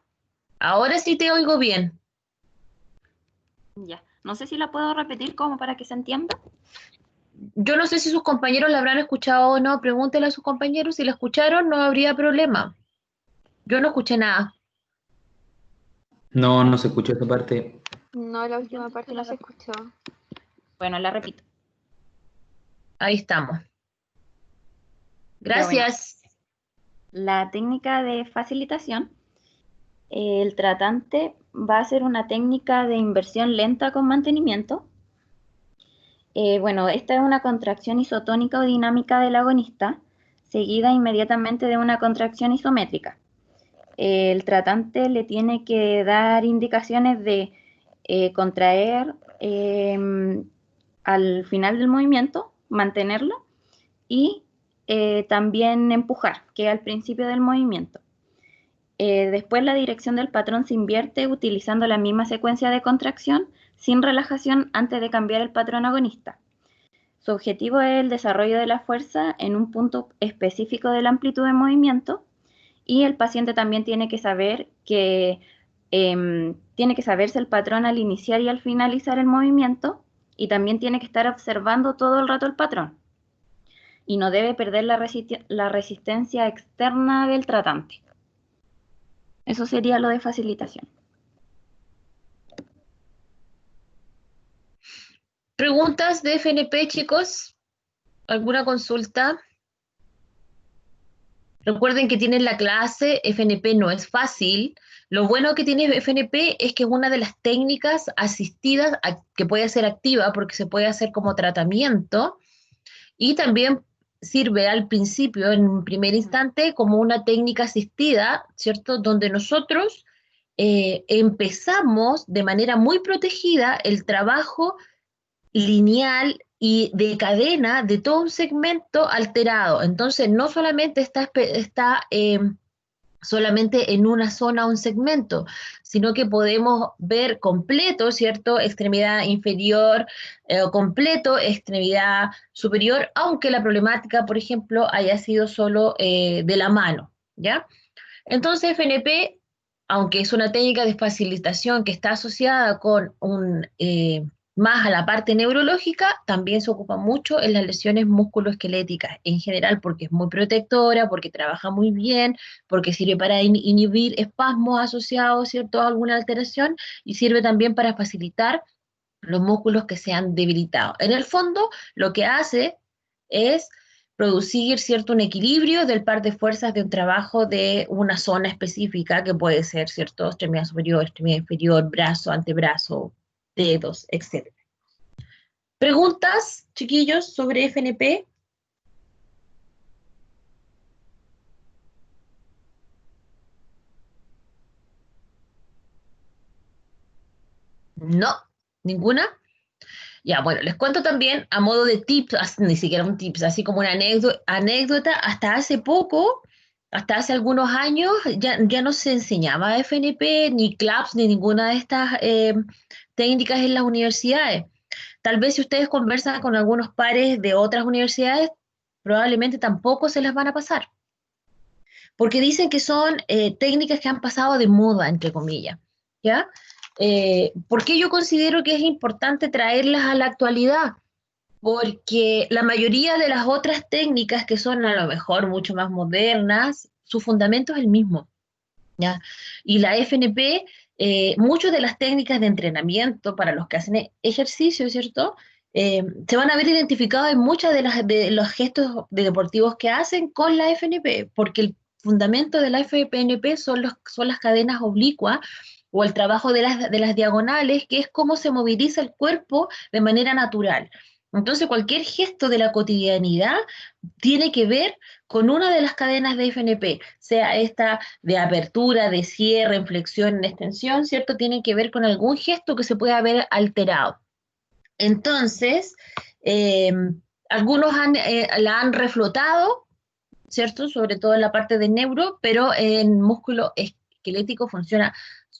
Ahora sí te oigo bien.
Ya. No sé si la puedo repetir como para que se entienda.
Yo no sé si sus compañeros la habrán escuchado o no, pregúntele a sus compañeros, si la escucharon no habría problema. Yo no escuché nada.
No, no se escuchó esa parte.
No, la última parte no se escuchó.
Bueno, la repito.
Ahí estamos.
Ya, bueno.
Gracias.
La técnica de facilitación, el tratante va a ser una técnica de inversión lenta con mantenimiento. Bueno, esta es una contracción isotónica o dinámica del agonista, seguida inmediatamente de una contracción isométrica. El tratante le tiene que dar indicaciones de contraer al final del movimiento, mantenerlo, y también empujar, que es al principio del movimiento. Después la dirección del patrón se invierte utilizando la misma secuencia de contracción sin relajación antes de cambiar el patrón agonista. Su objetivo es el desarrollo de la fuerza en un punto específico de la amplitud de movimiento, y el paciente también tiene que saber que tiene que saberse el patrón al iniciar y al finalizar el movimiento, y también tiene que estar observando todo el rato el patrón. Y no debe perder la resistencia externa del tratante. Eso sería lo de facilitación.
¿Preguntas de FNP, chicos? ¿Alguna consulta? Recuerden que tienen la clase, FNP no es fácil. Lo bueno que tiene FNP es que es una de las técnicas asistidas que puede ser activa porque se puede hacer como tratamiento, y también sirve al principio, en un primer instante, como una técnica asistida, ¿cierto? Donde nosotros empezamos de manera muy protegida el trabajo lineal y de cadena de todo un segmento alterado. Entonces, no solamente está solamente en una zona o un segmento, sino que podemos ver completo, ¿cierto? Extremidad inferior, completo, extremidad superior, aunque la problemática, por ejemplo, haya sido solo de la mano, ¿ya? Entonces, FNP, aunque es una técnica de facilitación que está asociada con más a la parte neurológica, también se ocupa mucho en las lesiones musculoesqueléticas en general, porque es muy protectora, porque trabaja muy bien, porque sirve para inhibir espasmos asociados, ¿cierto?, a alguna alteración, y sirve también para facilitar los músculos que se han debilitado. En el fondo, lo que hace es producir, ¿cierto?, un equilibrio del par de fuerzas de un trabajo de una zona específica, que puede ser, ¿cierto?, extremidad superior, extremidad inferior, brazo, antebrazo, dedos, etc. ¿Preguntas, chiquillos, sobre FNP? No, ninguna. Ya, bueno, les cuento también a modo de tips, ni siquiera un tips, así como una anécdota, hasta hace poco hasta hace algunos años ya no se enseñaba FNP, ni CLAPS, ni ninguna de estas técnicas en las universidades. Tal vez si ustedes conversan con algunos pares de otras universidades, probablemente tampoco se las van a pasar, porque dicen que son técnicas que han pasado de moda, entre comillas, ¿ya? ¿Por qué yo considero que es importante traerlas a la actualidad? Porque la mayoría de las otras técnicas que son a lo mejor mucho más modernas, su fundamento es el mismo, ¿ya? Y la FNP, muchas de las técnicas de entrenamiento para los que hacen ejercicio, ¿cierto? Se van a ver identificados en muchas de los gestos deportivos que hacen con la FNP, porque el fundamento de la FNP son las cadenas oblicuas o el trabajo de las diagonales, que es cómo se moviliza el cuerpo de manera natural. Entonces, cualquier gesto de la cotidianidad tiene que ver con una de las cadenas de FNP, sea esta de apertura, de cierre, en flexión, en extensión, ¿cierto? Tiene que ver con algún gesto que se puede haber alterado. Entonces, algunos la han reflotado, ¿cierto? Sobre todo en la parte de neuro, pero en músculo esquelético funciona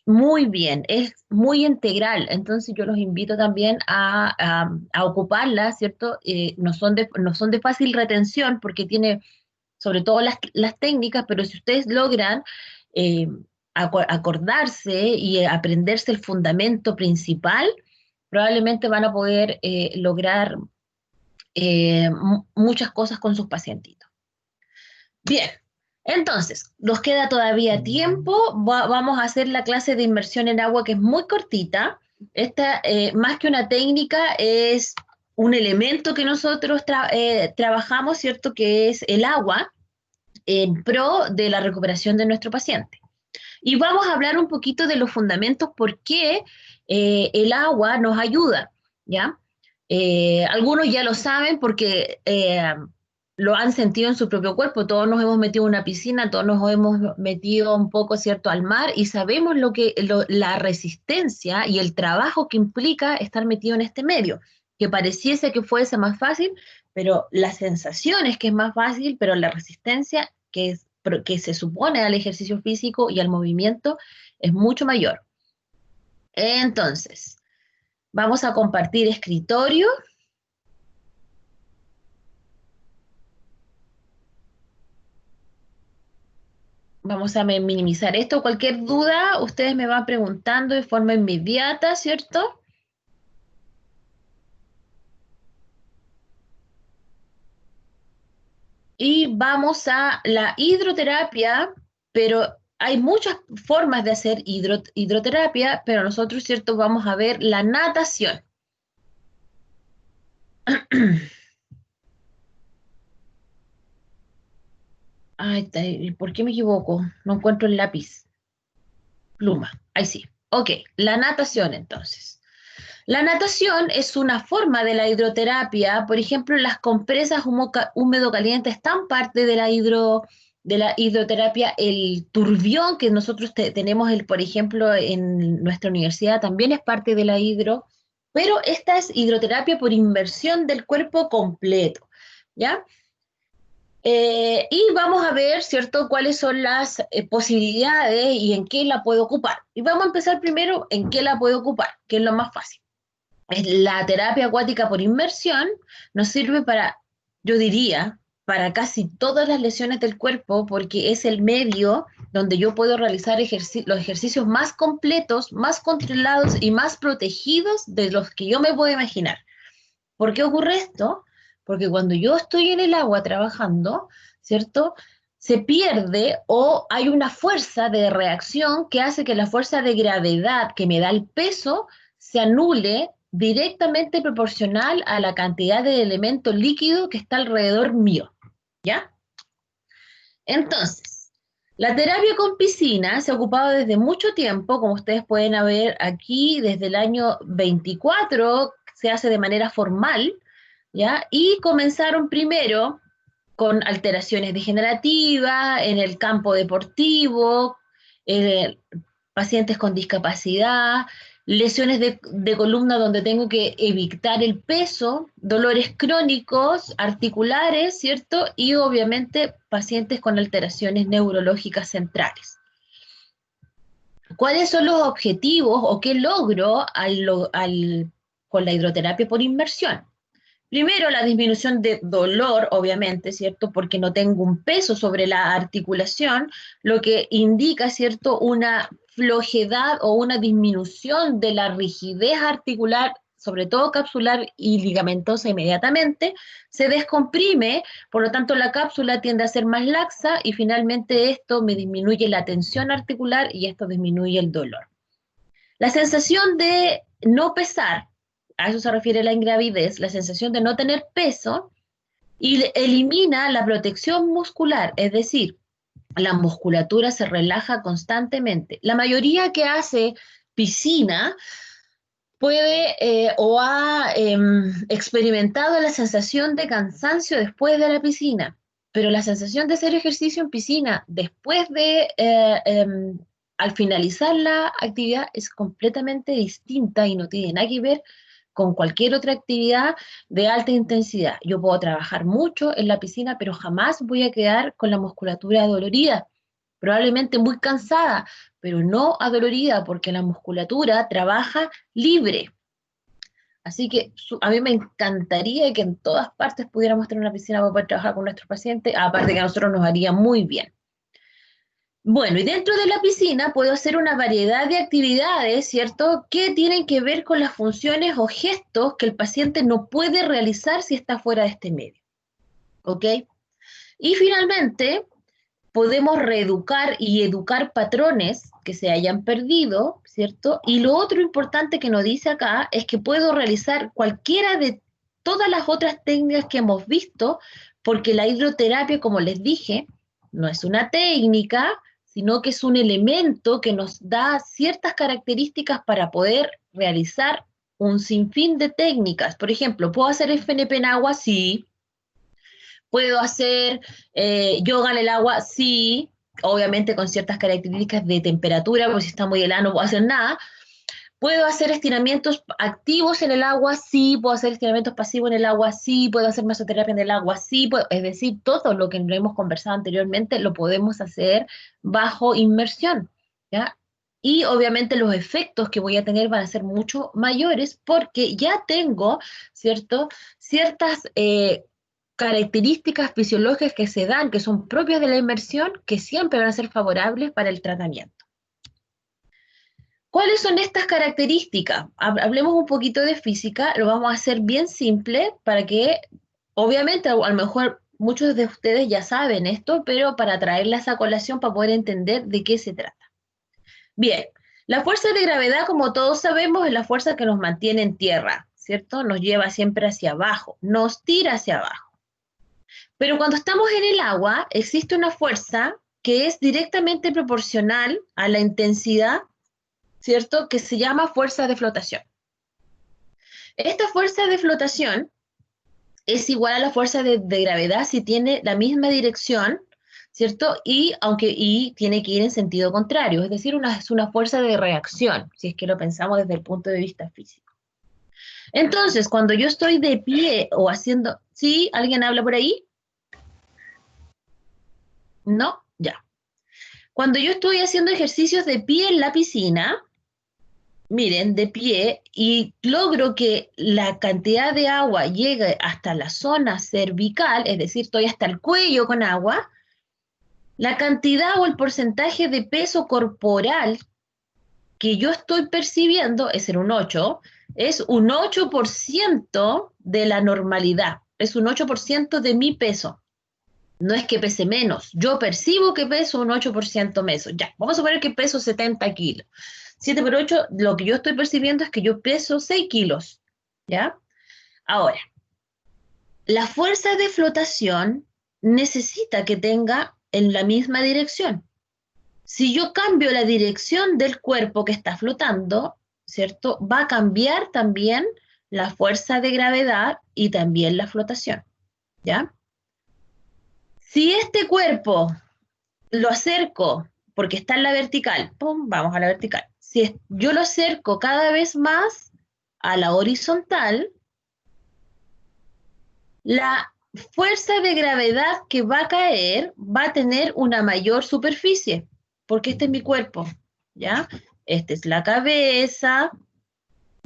muy bien, es muy integral, entonces yo los invito también a ocuparla, ¿cierto? No son de fácil retención porque tiene sobre todo las técnicas, pero si ustedes logran acordarse y aprenderse el fundamento principal, probablemente van a poder lograr muchas cosas con sus pacientitos. Bien. Entonces, nos queda todavía tiempo, vamos a hacer la clase de inmersión en agua que es muy cortita. Esta, más que una técnica, es un elemento que nosotros trabajamos, ¿cierto? Que es el agua en pro de la recuperación de nuestro paciente. Y vamos a hablar un poquito de los fundamentos, por qué el agua nos ayuda, ¿ya? Algunos ya lo saben porque lo han sentido en su propio cuerpo, todos nos hemos metido en una piscina, todos nos hemos metido un poco, ¿cierto?, al mar y sabemos la resistencia y el trabajo que implica estar metido en este medio, que pareciese que fuese más fácil, pero la sensación es que es más fácil, pero la resistencia que se supone al ejercicio físico y al movimiento es mucho mayor. Entonces, vamos a compartir escritorio. Vamos a minimizar esto. Cualquier duda, ustedes me van preguntando de forma inmediata, ¿cierto? Y vamos a la hidroterapia, pero hay muchas formas de hacer hidroterapia, pero nosotros, ¿cierto?, vamos a ver la natación. Ay, ¿por qué me equivoco? No encuentro el lápiz. Pluma, ahí sí. Ok, la natación entonces. La natación es una forma de la hidroterapia. Por ejemplo, las compresas húmedo-caliente están parte de la hidroterapia. El turbión que nosotros tenemos, por ejemplo, en nuestra universidad también es parte de la hidro, pero esta es hidroterapia por inmersión del cuerpo completo, ¿ya? Y vamos a ver, ¿cierto?, cuáles son las posibilidades y en qué la puedo ocupar. Y vamos a empezar primero en qué la puedo ocupar, que es lo más fácil. La terapia acuática por inmersión nos sirve para, yo diría, para casi todas las lesiones del cuerpo, porque es el medio donde yo puedo realizar los ejercicios más completos, más controlados y más protegidos de los que yo me puedo imaginar. ¿Por qué ocurre esto? Porque cuando yo estoy en el agua trabajando, ¿cierto?, se pierde o hay una fuerza de reacción que hace que la fuerza de gravedad que me da el peso se anule directamente proporcional a la cantidad de elemento líquido que está alrededor mío, ¿ya? Entonces, la terapia con piscina se ha ocupado desde mucho tiempo, como ustedes pueden ver aquí, desde el año 24 se hace de manera formal, ¿ya? Y comenzaron primero con alteraciones degenerativas en el campo deportivo, pacientes con discapacidad, lesiones de columna donde tengo que evitar el peso, dolores crónicos, articulares, ¿cierto? Y obviamente pacientes con alteraciones neurológicas centrales. ¿Cuáles son los objetivos o qué logro con la hidroterapia por inmersión? Primero, la disminución de dolor, obviamente, ¿cierto? Porque no tengo un peso sobre la articulación, lo que indica, ¿cierto?, una flojedad o una disminución de la rigidez articular, sobre todo capsular y ligamentosa inmediatamente, se descomprime, por lo tanto la cápsula tiende a ser más laxa y finalmente esto me disminuye la tensión articular y esto disminuye el dolor. La sensación de no pesar, a eso se refiere la ingravidez, la sensación de no tener peso, y elimina la protección muscular, es decir, la musculatura se relaja constantemente. La mayoría que hace piscina puede o ha experimentado la sensación de cansancio después de la piscina, pero la sensación de hacer ejercicio en piscina después de al finalizar la actividad es completamente distinta y no tiene nada que ver con cualquier otra actividad de alta intensidad. Yo puedo trabajar mucho en la piscina, pero jamás voy a quedar con la musculatura adolorida, probablemente muy cansada, pero no adolorida, porque la musculatura trabaja libre. Así que a mí me encantaría que en todas partes pudiéramos tener una piscina para poder trabajar con nuestros pacientes, aparte que a nosotros nos haría muy bien. Bueno, y dentro de la piscina puedo hacer una variedad de actividades, ¿cierto?, que tienen que ver con las funciones o gestos que el paciente no puede realizar si está fuera de este medio. ¿Ok? Y finalmente, podemos reeducar y educar patrones que se hayan perdido, ¿cierto? Y lo otro importante que nos dice acá es que puedo realizar cualquiera de todas las otras técnicas que hemos visto, porque la hidroterapia, como les dije, no es una técnica, sino que es un elemento que nos da ciertas características para poder realizar un sinfín de técnicas. Por ejemplo, ¿puedo hacer FNP en agua? Sí. ¿Puedo hacer yoga en el agua? Sí, obviamente con ciertas características de temperatura, porque si está muy helado no puedo hacer nada. ¿Puedo hacer estiramientos activos en el agua? Sí. ¿Puedo hacer estiramientos pasivos en el agua? Sí. ¿Puedo hacer mesoterapia en el agua? Sí. Es decir, todo lo que hemos conversado anteriormente lo podemos hacer bajo inmersión, ¿ya? Y obviamente los efectos que voy a tener van a ser mucho mayores porque ya tengo, ¿cierto?, ciertas características fisiológicas que se dan, que son propias de la inmersión, que siempre van a ser favorables para el tratamiento. ¿Cuáles son estas características? Hablemos un poquito de física, lo vamos a hacer bien simple para que, obviamente, a lo mejor muchos de ustedes ya saben esto, pero para traerlas a colación para poder entender de qué se trata. Bien, la fuerza de gravedad, como todos sabemos, es la fuerza que nos mantiene en tierra, ¿cierto? Nos lleva siempre hacia abajo, nos tira hacia abajo. Pero cuando estamos en el agua, existe una fuerza que es directamente proporcional a la intensidad, ¿cierto?, que se llama fuerza de flotación. Esta fuerza de flotación es igual a la fuerza de gravedad si tiene la misma dirección, ¿cierto? Y tiene que ir en sentido contrario, es decir, es una fuerza de reacción, si es que lo pensamos desde el punto de vista físico. Entonces, cuando yo estoy de pie o haciendo... ¿Sí? ¿Alguien habla por ahí? ¿No? Ya. Cuando yo estoy haciendo ejercicios de pie en la piscina, miren, de pie, y logro que la cantidad de agua llegue hasta la zona cervical, es decir, estoy hasta el cuello con agua, la cantidad o el porcentaje de peso corporal que yo estoy percibiendo, es un 8%, es un 8% de la normalidad, es un 8% de mi peso. No es que pese menos, yo percibo que peso un 8% menos. Ya, vamos a suponer que peso 70 kilos. 7 por 8, lo que yo estoy percibiendo es que yo peso 6 kilos, ¿ya? Ahora, la fuerza de flotación necesita que tenga en la misma dirección. Si yo cambio la dirección del cuerpo que está flotando, ¿cierto?, va a cambiar también la fuerza de gravedad y también la flotación, ¿ya? Si este cuerpo lo acerco porque está en la vertical, ¡pum!, vamos a la vertical. si yo lo acerco cada vez más a la horizontal, la fuerza de gravedad que va a caer va a tener una mayor superficie, porque este es mi cuerpo, ¿ya? Esta es la cabeza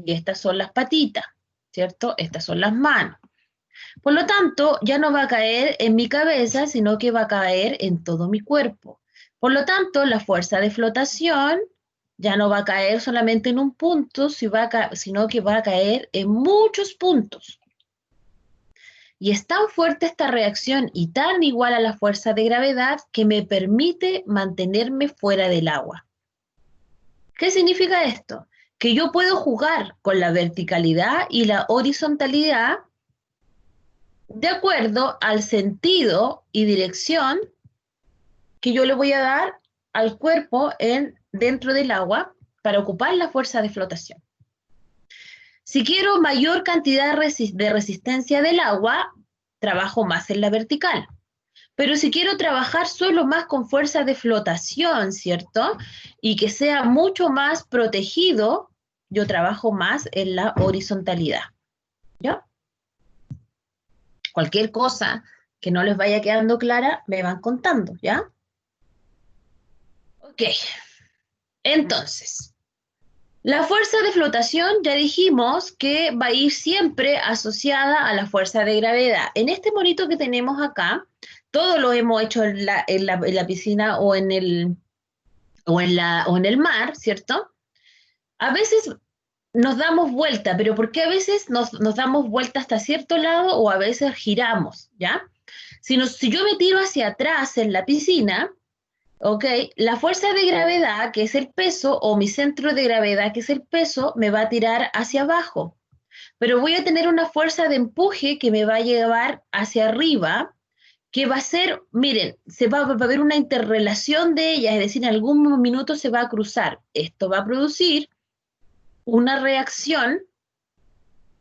y estas son las patitas, ¿cierto? Estas son las manos. Por lo tanto, ya no va a caer en mi cabeza, sino que va a caer en todo mi cuerpo. Por lo tanto, la fuerza de flotación ya no va a caer solamente en un punto, sino que va a caer en muchos puntos. Y es tan fuerte esta reacción y tan igual a la fuerza de gravedad que me permite mantenerme fuera del agua. ¿Qué significa esto? Que yo puedo jugar con la verticalidad y la horizontalidad de acuerdo al sentido y dirección que yo le voy a dar al cuerpo dentro del agua para ocupar la fuerza de flotación. Si quiero mayor cantidad de resistencia del agua, trabajo más en la vertical. Pero si quiero trabajar solo más con fuerza de flotación, ¿cierto? Y que sea mucho más protegido, yo trabajo más en la horizontalidad. ¿Ya? Cualquier cosa que no les vaya quedando clara, me van contando, ¿ya? Ok. Entonces, la fuerza de flotación ya dijimos que va a ir siempre asociada a la fuerza de gravedad. En este monito que tenemos acá, todos lo hemos hecho en la piscina o en el mar, ¿cierto? A veces nos damos vuelta, pero ¿por qué a veces nos damos vuelta hasta cierto lado o a veces giramos, ¿ya? Si yo me tiro hacia atrás en la piscina, ¿ok? La fuerza de gravedad, que es el peso, o mi centro de gravedad, que es el peso, me va a tirar hacia abajo. Pero voy a tener una fuerza de empuje que me va a llevar hacia arriba, que va a ser, miren, va a haber una interrelación de ellas, es decir, en algún minuto se va a cruzar. Esto va a producir una reacción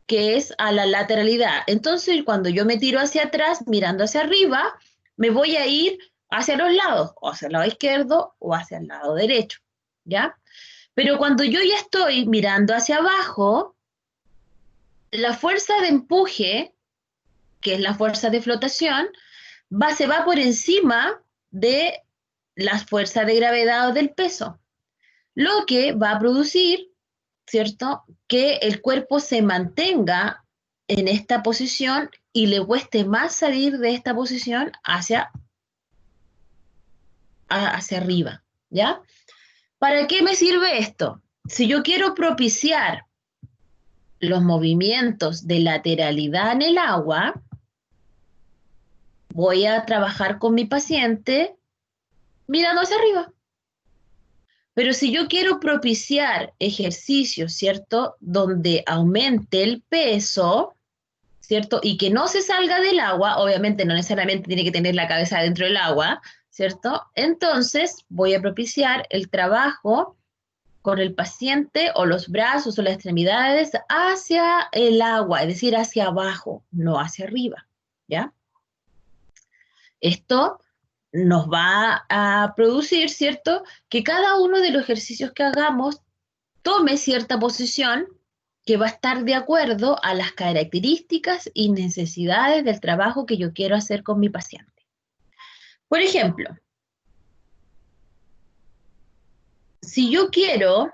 que es a la lateralidad. Entonces, cuando yo me tiro hacia atrás, mirando hacia arriba, me voy a ir hacia los lados, o hacia el lado izquierdo o hacia el lado derecho, ¿ya? Pero cuando yo ya estoy mirando hacia abajo, la fuerza de empuje, que es la fuerza de flotación, se va por encima de la fuerza de gravedad o del peso, lo que va a producir, ¿cierto?, que el cuerpo se mantenga en esta posición y le cueste más salir de esta posición hacia arriba, ¿ya? ¿Para qué me sirve esto? Si yo quiero propiciar los movimientos de lateralidad en el agua, voy a trabajar con mi paciente mirando hacia arriba. Pero si yo quiero propiciar ejercicios, ¿cierto?, donde aumente el peso, ¿cierto?, y que no se salga del agua, obviamente no necesariamente tiene que tener la cabeza dentro del agua, ¿cierto? Entonces voy a propiciar el trabajo con el paciente o los brazos o las extremidades hacia el agua, es decir, hacia abajo, no hacia arriba, ¿ya? Esto nos va a producir, ¿cierto?, que cada uno de los ejercicios que hagamos tome cierta posición que va a estar de acuerdo a las características y necesidades del trabajo que yo quiero hacer con mi paciente. Por ejemplo, si yo quiero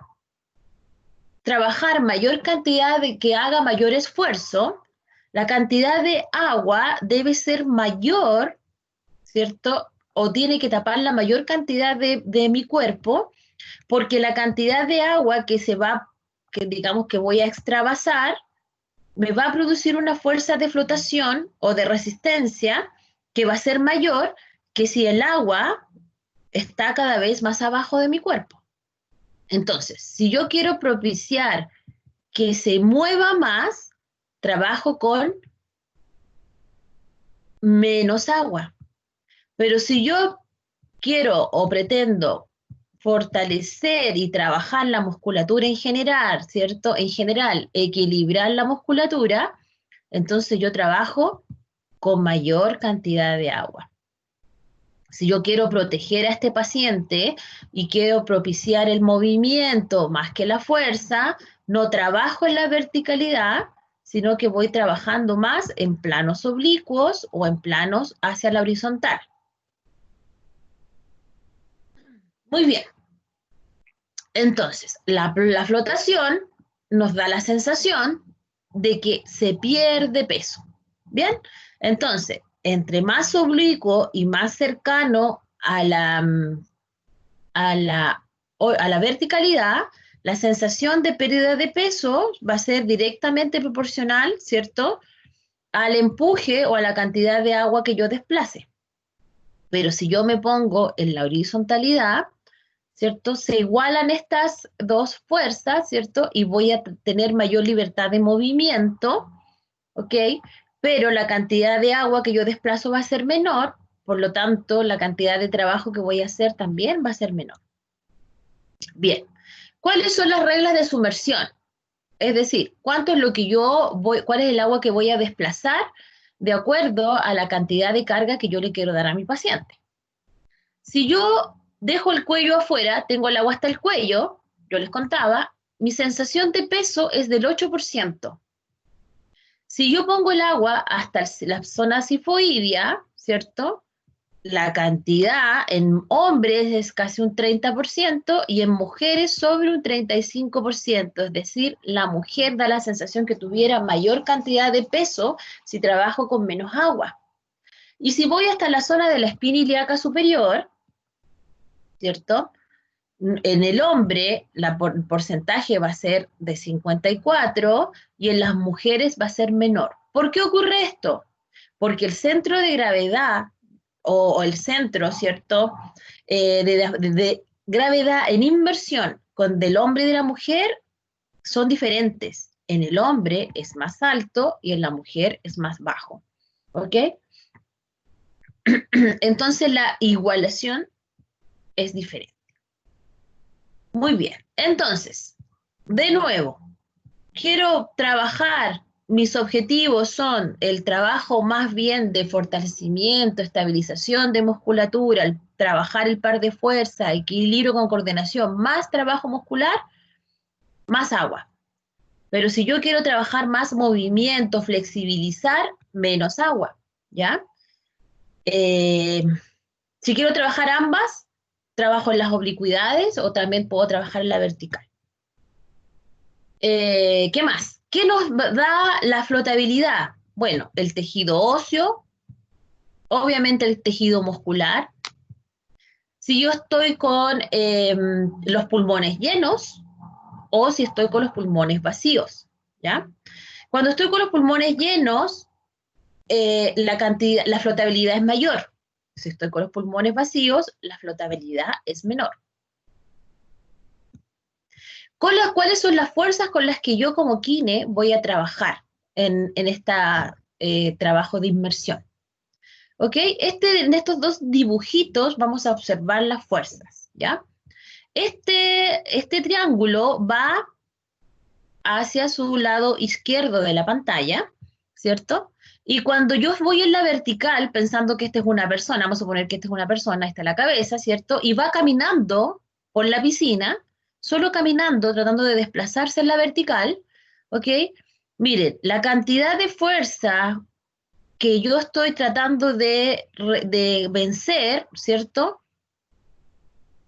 trabajar mayor cantidad que haga mayor esfuerzo, la cantidad de agua debe ser mayor, ¿cierto?, o tiene que tapar la mayor cantidad de mi cuerpo, porque la cantidad de agua que digamos que voy a extravasar, me va a producir una fuerza de flotación o de resistencia que va a ser mayor que si el agua está cada vez más abajo de mi cuerpo. Entonces, si yo quiero propiciar que se mueva más, trabajo con menos agua. Pero si yo quiero o pretendo fortalecer y trabajar la musculatura en general, ¿cierto? En general, equilibrar la musculatura, entonces yo trabajo con mayor cantidad de agua. Si yo quiero proteger a este paciente y quiero propiciar el movimiento más que la fuerza, no trabajo en la verticalidad, sino que voy trabajando más en planos oblicuos o en planos hacia la horizontal. Muy bien. Entonces, la flotación nos da la sensación de que se pierde peso. ¿Bien? Entonces, entre más oblicuo y más cercano a la verticalidad, la sensación de pérdida de peso va a ser directamente proporcional, ¿cierto?, al empuje o a la cantidad de agua que yo desplace. Pero si yo me pongo en la horizontalidad, ¿cierto?, se igualan estas dos fuerzas, ¿cierto?, y voy a tener mayor libertad de movimiento, ¿ok?, pero la cantidad de agua que yo desplazo va a ser menor, por lo tanto, la cantidad de trabajo que voy a hacer también va a ser menor. Bien, ¿cuáles son las reglas de sumersión? Es decir, ¿cuánto es lo que cuál es el agua que voy a desplazar de acuerdo a la cantidad de carga que yo le quiero dar a mi paciente? Si yo dejo el cuello afuera, tengo el agua hasta el cuello, yo les contaba, mi sensación de peso es del 8%. Si yo pongo el agua hasta la zona sifoidea, ¿cierto?, la cantidad en hombres es casi un 30% y en mujeres sobre un 35%, es decir, la mujer da la sensación que tuviera mayor cantidad de peso si trabajo con menos agua. Y si voy hasta la zona de la espina ilíaca superior, ¿cierto?, en el hombre el porcentaje va a ser de 54 y en las mujeres va a ser menor. ¿Por qué ocurre esto? Porque el centro de gravedad o el centro, ¿cierto?, de gravedad en inversión del hombre y de la mujer son diferentes. En el hombre es más alto y en la mujer es más bajo. ¿Ok? Entonces la igualación es diferente. Muy bien. Entonces, de nuevo, quiero trabajar. Mis objetivos son el trabajo más bien de fortalecimiento, estabilización de musculatura, el trabajar el par de fuerza, equilibrio con coordinación, más trabajo muscular, más agua. Pero si yo quiero trabajar más movimiento, flexibilizar, menos agua, ¿ya? Si quiero trabajar ambas, trabajo en las oblicuidades o también puedo trabajar en la vertical. ¿Qué más? ¿Qué nos da la flotabilidad? Bueno, el tejido óseo, obviamente el tejido muscular. Si yo estoy con los pulmones llenos o si estoy con los pulmones vacíos, ¿ya? Cuando estoy con los pulmones llenos, la flotabilidad es mayor. Si estoy con los pulmones vacíos, la flotabilidad es menor. ¿Cuáles son las fuerzas con las que yo como kine voy a trabajar en este trabajo de inmersión? ¿Ok? En estos dos dibujitos vamos a observar las fuerzas, ¿ya? Este triángulo va hacia su lado izquierdo de la pantalla, ¿cierto? Y cuando yo voy en la vertical, pensando que esta es una persona, vamos a suponer que esta es una persona, esta es la cabeza, ¿cierto? Y va caminando por la piscina, solo caminando, tratando de desplazarse en la vertical, ¿ok? Miren, la cantidad de fuerza que yo estoy tratando de vencer, ¿cierto?,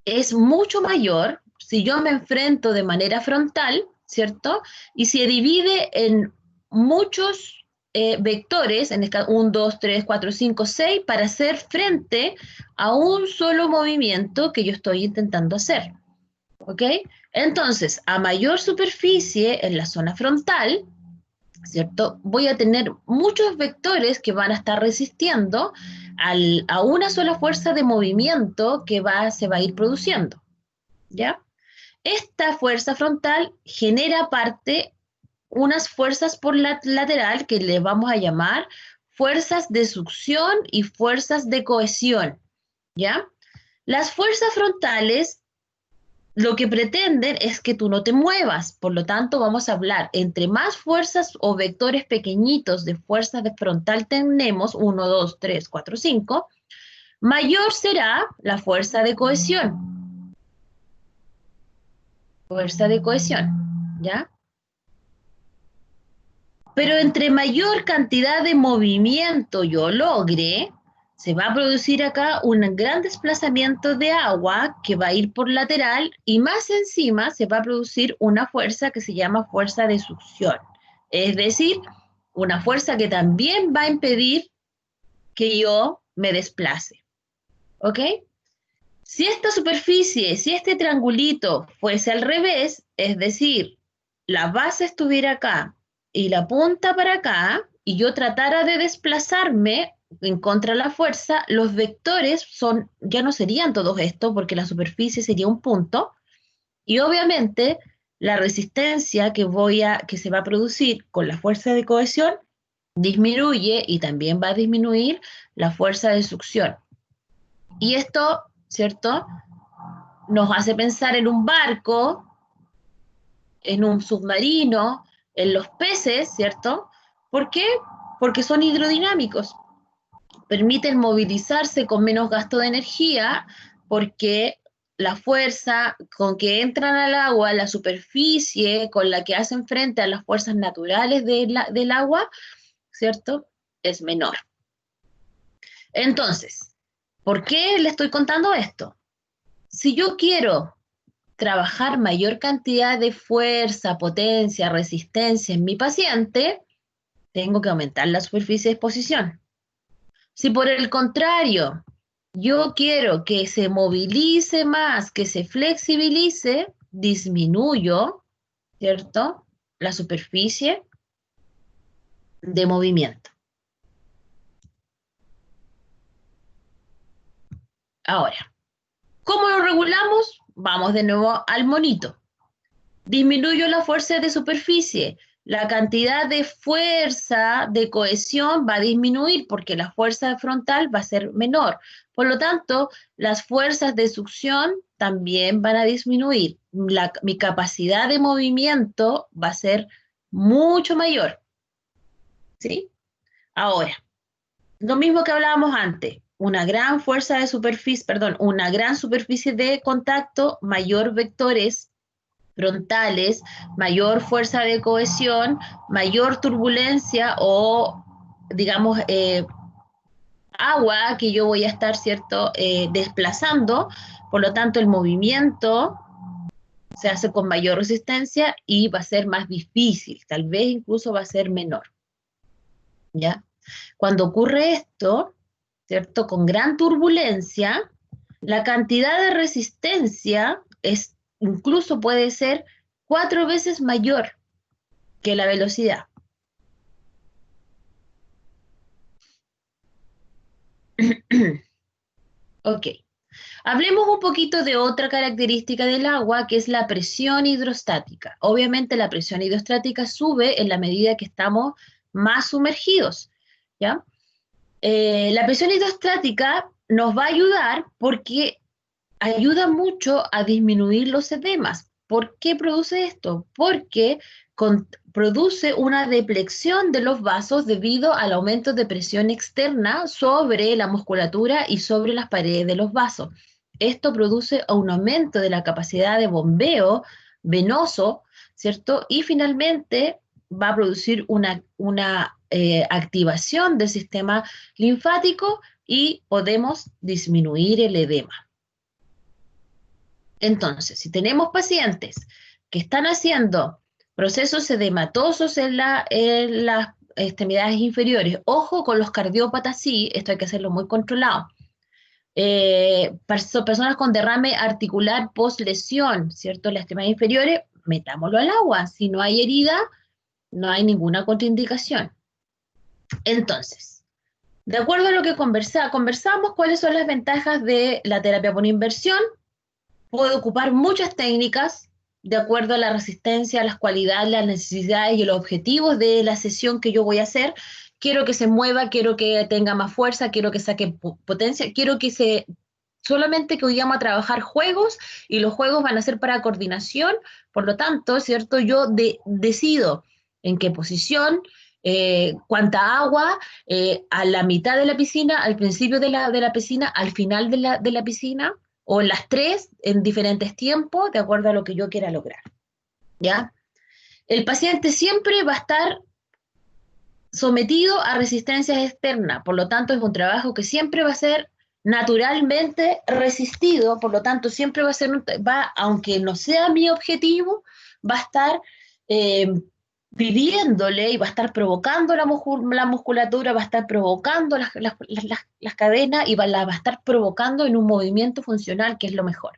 es mucho mayor si yo me enfrento de manera frontal, ¿cierto? Y se divide en muchos vectores, en 1, 2, 3, 4, 5, 6, para hacer frente a un solo movimiento que yo estoy intentando hacer. ¿Ok? Entonces, a mayor superficie en la zona frontal, ¿cierto?, voy a tener muchos vectores que van a estar resistiendo a una sola fuerza de movimiento que se va a ir produciendo, ¿ya? Esta fuerza frontal genera aparte unas fuerzas por lateral que le vamos a llamar fuerzas de succión y fuerzas de cohesión, ¿ya? Las fuerzas frontales lo que pretenden es que tú no te muevas, por lo tanto vamos a hablar, entre más fuerzas o vectores pequeñitos de fuerzas de frontal tenemos, 1, 2, 3, 4, 5, mayor será la fuerza de cohesión. Fuerza de cohesión, ¿ya? Pero entre mayor cantidad de movimiento yo logre, se va a producir acá un gran desplazamiento de agua que va a ir por lateral y más encima se va a producir una fuerza que se llama fuerza de succión. Es decir, una fuerza que también va a impedir que yo me desplace. ¿Ok? Si esta superficie, si este triangulito fuese al revés, es decir, la base estuviera acá y la punta para acá, y yo tratara de desplazarme en contra de la fuerza, los vectores ya no serían todos estos, porque la superficie sería un punto, y obviamente la resistencia que se va a producir con la fuerza de cohesión disminuye y también va a disminuir la fuerza de succión. Y esto, ¿cierto?, nos hace pensar en un barco, en un submarino, en los peces, ¿cierto? ¿Por qué? Porque son hidrodinámicos. Permiten movilizarse con menos gasto de energía porque la fuerza con que entran al agua, la superficie con la que hacen frente a las fuerzas naturales del agua, ¿cierto?, es menor. Entonces, ¿por qué le estoy contando esto? Si yo quiero trabajar mayor cantidad de fuerza, potencia, resistencia en mi paciente, tengo que aumentar la superficie de exposición. Si por el contrario, yo quiero que se movilice más, que se flexibilice, disminuyo, ¿cierto?, la superficie de movimiento. Ahora, ¿cómo lo regulamos? Vamos de nuevo al monito. Disminuyo la fuerza de superficie. La cantidad de fuerza de cohesión va a disminuir porque la fuerza frontal va a ser menor. Por lo tanto, las fuerzas de succión también van a disminuir. Mi capacidad de movimiento va a ser mucho mayor. ¿Sí? Ahora, lo mismo que hablábamos antes. Una gran fuerza de superficie, perdón, una gran superficie de contacto, mayor vectores frontales, mayor fuerza de cohesión, mayor turbulencia o, digamos, agua que yo voy a estar, ¿cierto?, desplazando. Por lo tanto, el movimiento se hace con mayor resistencia y va a ser más difícil, tal vez incluso va a ser menor. ¿Ya? Cuando ocurre esto, ¿cierto?, con gran turbulencia, la cantidad de resistencia incluso puede ser 4 veces mayor que la velocidad. Ok. Hablemos un poquito de otra característica del agua, que es la presión hidrostática. Obviamente la presión hidrostática sube en la medida que estamos más sumergidos, ¿ya? La presión hidrostática nos va a ayudar porque ayuda mucho a disminuir los edemas. ¿Por qué produce esto? Porque produce una deplexión de los vasos debido al aumento de presión externa sobre la musculatura y sobre las paredes de los vasos. Esto produce un aumento de la capacidad de bombeo venoso, ¿cierto? Y finalmente va a producir una activación del sistema linfático y podemos disminuir el edema. Entonces, si tenemos pacientes que están haciendo procesos edematosos en las extremidades inferiores, ojo con los cardiópatas, sí, esto hay que hacerlo muy controlado. Personas con derrame articular post lesión, ¿cierto? En las extremidades inferiores, metámoslo al agua. Si no hay herida, no hay ninguna contraindicación. Entonces, de acuerdo a lo que conversamos, ¿cuáles son las ventajas de la terapia por inversión? Puedo ocupar muchas técnicas de acuerdo a la resistencia, a las cualidades, las necesidades y los objetivos de la sesión que yo voy a hacer. Quiero que se mueva, quiero que tenga más fuerza, quiero que saque potencia, quiero que solamente que hoy vamos a trabajar juegos y los juegos van a ser para coordinación. Por lo tanto, ¿cierto? Yo decido en qué posición, cuánta agua, a la mitad de la piscina, al principio de la piscina, al final de la piscina, o en las tres, en diferentes tiempos, de acuerdo a lo que yo quiera lograr. ¿Ya? El paciente siempre va a estar sometido a resistencias externas, por lo tanto es un trabajo que siempre va a ser naturalmente resistido, por lo tanto siempre va a ser, aunque no sea mi objetivo, va a estar pidiéndole y va a estar provocando la musculatura, va a estar provocando las cadenas y la va a estar provocando en un movimiento funcional, que es lo mejor.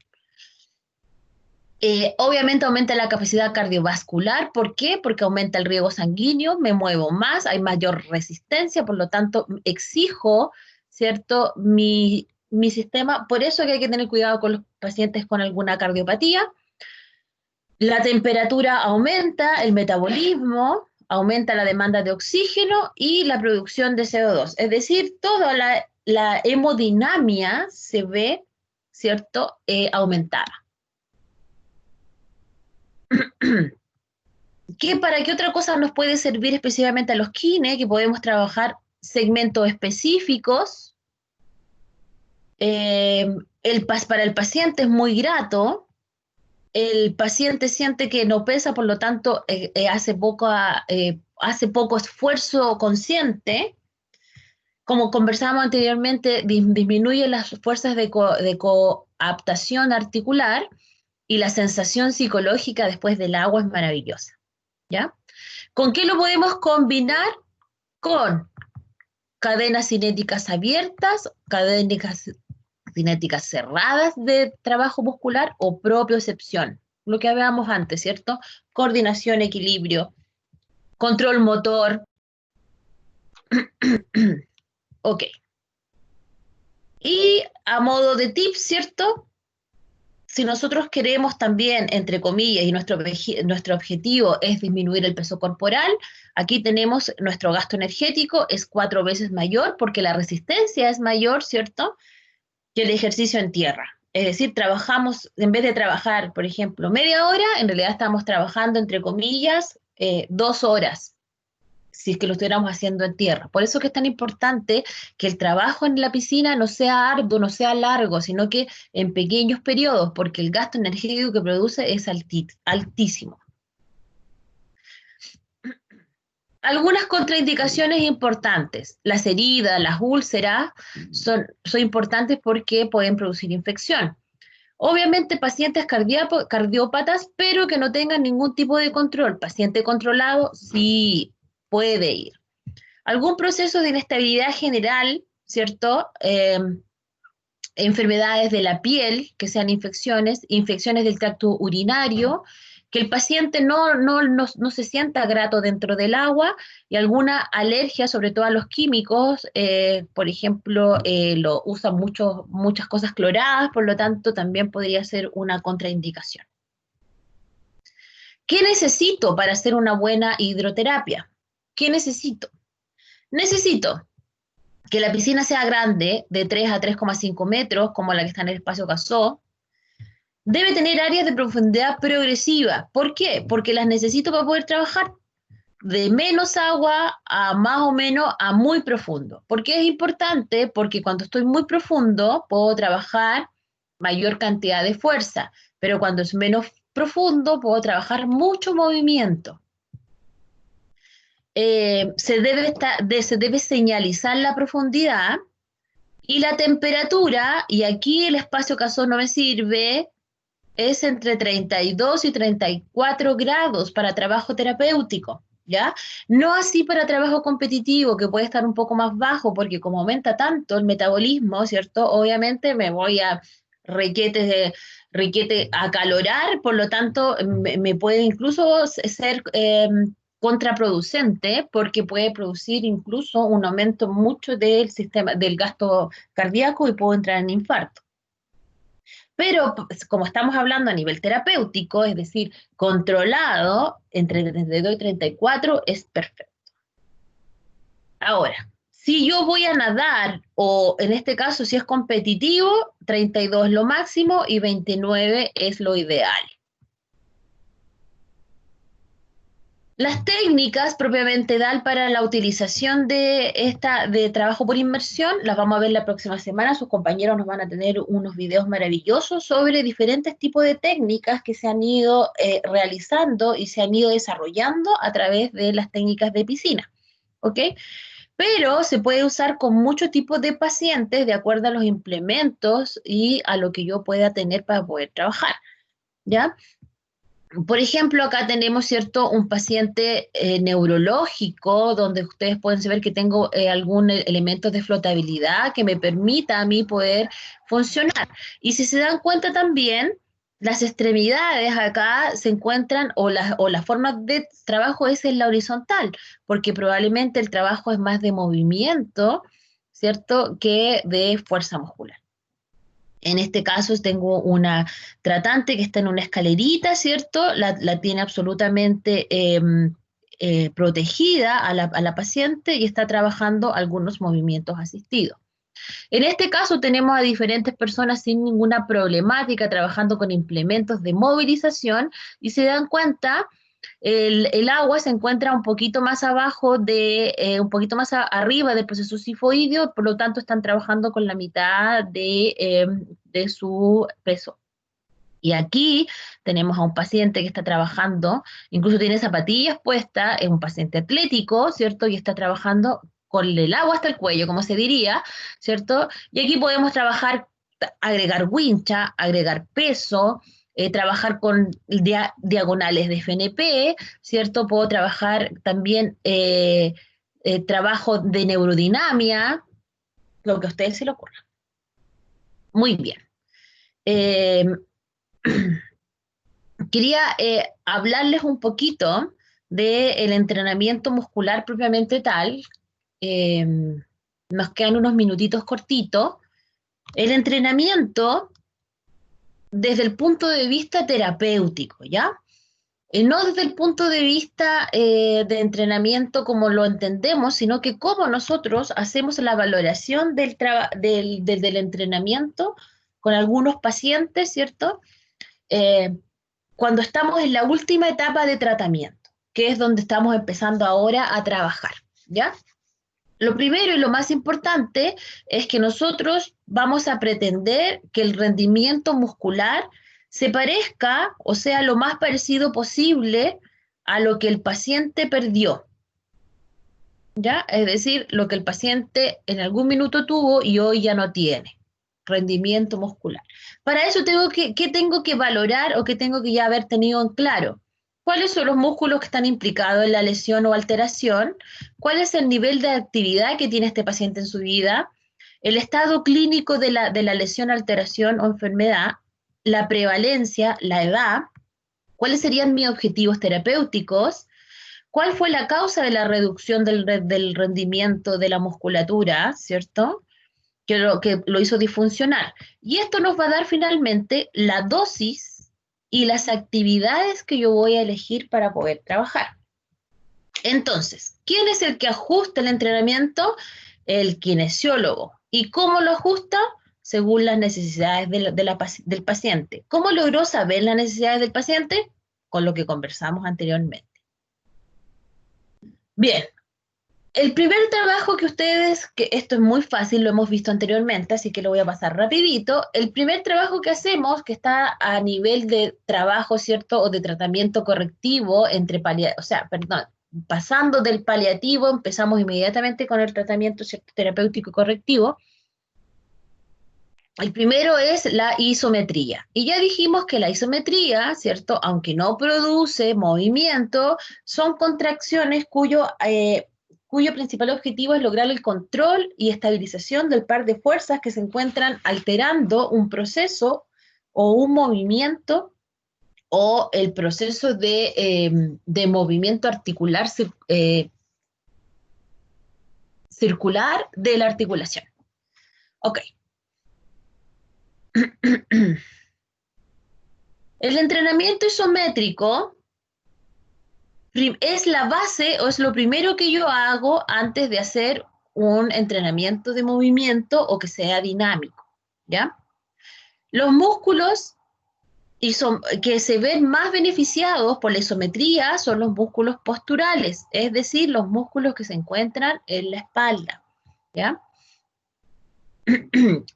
Obviamente aumenta la capacidad cardiovascular. ¿Por qué? Porque aumenta el riego sanguíneo, me muevo más, hay mayor resistencia, por lo tanto exijo, ¿cierto?, mi sistema. Por eso que hay que tener cuidado con los pacientes con alguna cardiopatía. La temperatura aumenta, el metabolismo, aumenta la demanda de oxígeno y la producción de CO2. Es decir, toda la hemodinamia se ve, ¿cierto?, aumentada. ¿Para qué otra cosa nos puede servir específicamente a los kines? Que podemos trabajar segmentos específicos. Para el paciente es muy grato. El paciente siente que no pesa, por lo tanto hace poco esfuerzo consciente. Como conversábamos anteriormente, disminuye las fuerzas de coaptación articular y la sensación psicológica después del agua es maravillosa. ¿Ya? ¿Con qué lo podemos combinar? Con cadenas cinéticas abiertas, cadenas cinéticas cerradas de trabajo muscular o propiocepción. Lo que hablábamos antes, ¿cierto? Coordinación, equilibrio, control motor. Ok. Y a modo de tip, ¿cierto? Si nosotros queremos también, entre comillas, y nuestro objetivo es disminuir el peso corporal, aquí tenemos nuestro gasto energético, es 4 veces mayor porque la resistencia es mayor, ¿cierto?, que el ejercicio en tierra. Es decir, trabajamos, en vez de trabajar, por ejemplo, media hora, en realidad estamos trabajando, entre comillas, 2 horas, si es que lo estuviéramos haciendo en tierra. Por eso que es tan importante que el trabajo en la piscina no sea arduo, no sea largo, sino que en pequeños periodos, porque el gasto energético que produce es altísimo. Algunas contraindicaciones importantes. Las heridas, las úlceras son importantes porque pueden producir infección. Obviamente pacientes cardiópatas, pero que no tengan ningún tipo de control. Paciente controlado, sí puede ir. Algún proceso de inestabilidad general, ¿cierto? Enfermedades de la piel, que sean infecciones del tracto urinario, que el paciente no se sienta grato dentro del agua, y alguna alergia, sobre todo a los químicos, por ejemplo, lo usan muchas cosas cloradas, por lo tanto también podría ser una contraindicación. ¿Qué necesito para hacer una buena hidroterapia? ¿Qué necesito? Necesito que la piscina sea grande, de 3 a 3,5 metros, como la que está en el espacio Casó. Debe tener áreas de profundidad progresiva. ¿Por qué? Porque las necesito para poder trabajar de menos agua a más o menos a muy profundo. ¿Por qué es importante? Porque cuando estoy muy profundo puedo trabajar mayor cantidad de fuerza, pero cuando es menos profundo puedo trabajar mucho movimiento. Se debe señalizar la profundidad y la temperatura, y aquí el espacio Casó no me sirve, es entre 32 y 34 grados para trabajo terapéutico, ¿ya? No así para trabajo competitivo, que puede estar un poco más bajo, porque como aumenta tanto el metabolismo, ¿cierto? Obviamente me voy a requete acalorar, por lo tanto me puede incluso ser contraproducente, porque puede producir incluso un aumento mucho del gasto cardíaco y puedo entrar en infarto. Pero como estamos hablando a nivel terapéutico, es decir, controlado, entre 32 y 34 es perfecto. Ahora, si yo voy a nadar, o en este caso si es competitivo, 32 es lo máximo y 29 es lo ideal. Las técnicas propiamente tal para la utilización de trabajo por inmersión las vamos a ver la próxima semana. Sus compañeros nos van a tener unos videos maravillosos sobre diferentes tipos de técnicas que se han ido realizando y se han ido desarrollando a través de las técnicas de piscina, ¿ok? Pero se puede usar con muchos tipos de pacientes de acuerdo a los implementos y a lo que yo pueda tener para poder trabajar, ¿ya? Por ejemplo, acá tenemos, ¿cierto?, un paciente neurológico donde ustedes pueden ver que tengo algún elemento de flotabilidad que me permita a mí poder funcionar. Y si se dan cuenta también, las extremidades acá se encuentran, o la forma de trabajo es en la horizontal, porque probablemente el trabajo es más de movimiento, ¿cierto?, que de fuerza muscular. En este caso tengo una tratante que está en una escalerita, ¿cierto? La tiene absolutamente protegida a la paciente y está trabajando algunos movimientos asistidos. En este caso tenemos a diferentes personas sin ninguna problemática trabajando con implementos de movilización y se dan cuenta, el agua se encuentra un poquito más abajo un poquito más arriba del proceso sifoideo, por lo tanto están trabajando con la mitad de su peso. Y aquí tenemos a un paciente que está trabajando, incluso tiene zapatillas puestas, es un paciente atlético, ¿cierto? Y está trabajando con el agua hasta el cuello, como se diría, ¿cierto? Y aquí podemos trabajar, agregar wincha, agregar peso, trabajar con diagonales de FNP, ¿cierto? Puedo trabajar también trabajo de neurodinamia, lo que a ustedes se le ocurra. Muy bien. Quería hablarles un poquito del entrenamiento muscular propiamente tal. Nos quedan unos minutitos cortitos. El entrenamiento desde el punto de vista terapéutico, ¿ya? No desde el punto de vista de entrenamiento como lo entendemos, sino que cómo nosotros hacemos la valoración del entrenamiento con algunos pacientes, ¿cierto? Cuando estamos en la última etapa de tratamiento, que es donde estamos empezando ahora a trabajar, ¿ya? Lo primero y lo más importante es que nosotros vamos a pretender que el rendimiento muscular se parezca, o sea, lo más parecido posible a lo que el paciente perdió, ¿ya? Es decir, lo que el paciente en algún minuto tuvo y hoy ya no tiene, rendimiento muscular. Para eso ¿qué tengo que valorar o qué tengo que ya haber tenido en claro? ¿Cuáles son los músculos que están implicados en la lesión o alteración? ¿Cuál es el nivel de actividad que tiene este paciente en su vida? El estado clínico de la lesión, alteración o enfermedad, la prevalencia, la edad, cuáles serían mis objetivos terapéuticos, cuál fue la causa de la reducción del rendimiento de la musculatura, ¿cierto?, que lo hizo disfuncionar. Y esto nos va a dar finalmente la dosis y las actividades que yo voy a elegir para poder trabajar. Entonces, ¿quién es el que ajusta el entrenamiento? El kinesiólogo. ¿Y cómo lo ajusta? Según las necesidades del paciente. ¿Cómo logró saber las necesidades del paciente? Con lo que conversamos anteriormente. Bien. El primer trabajo que esto es muy fácil, lo hemos visto anteriormente, así que lo voy a pasar rapidito. El primer trabajo que hacemos, que está a nivel de trabajo, ¿cierto?, o de tratamiento correctivo, pasando del paliativo, empezamos inmediatamente con el tratamiento, ¿cierto?, terapéutico correctivo. El primero es la isometría. Y ya dijimos que la isometría, ¿cierto?, aunque no produce movimiento, son contracciones cuyo principal objetivo es lograr el control y estabilización del par de fuerzas que se encuentran alterando un proceso o un movimiento o el proceso de movimiento articular circular de la articulación. Ok. El entrenamiento isométrico es la base o es lo primero que yo hago antes de hacer un entrenamiento de movimiento o que sea dinámico, ¿ya? Los músculos que se ven más beneficiados por la isometría son los músculos posturales, es decir, los músculos que se encuentran en la espalda, ¿ya?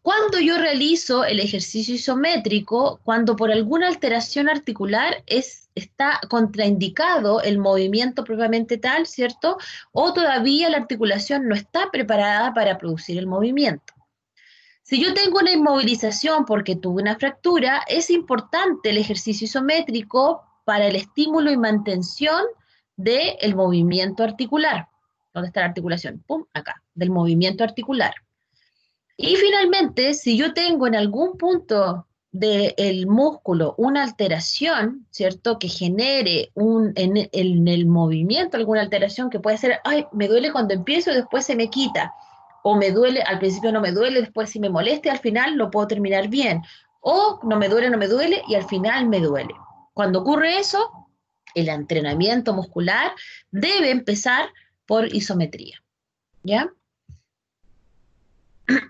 Cuando yo realizo el ejercicio isométrico, cuando por alguna alteración articular está contraindicado el movimiento propiamente tal, ¿cierto? O todavía la articulación no está preparada para producir el movimiento. Si yo tengo una inmovilización porque tuve una fractura, es importante el ejercicio isométrico para el estímulo y mantención del movimiento articular. ¿Dónde está la articulación? ¡Pum! Acá, del movimiento articular. Y finalmente, si yo tengo en algún punto del músculo una alteración, ¿cierto? Que genere en el movimiento alguna alteración que puede ser, ay, me duele cuando empiezo y después se me quita. O me duele, al principio no me duele, después si me molesta, al final lo puedo terminar bien. O no me duele, y al final me duele. Cuando ocurre eso, el entrenamiento muscular debe empezar por isometría, ¿ya?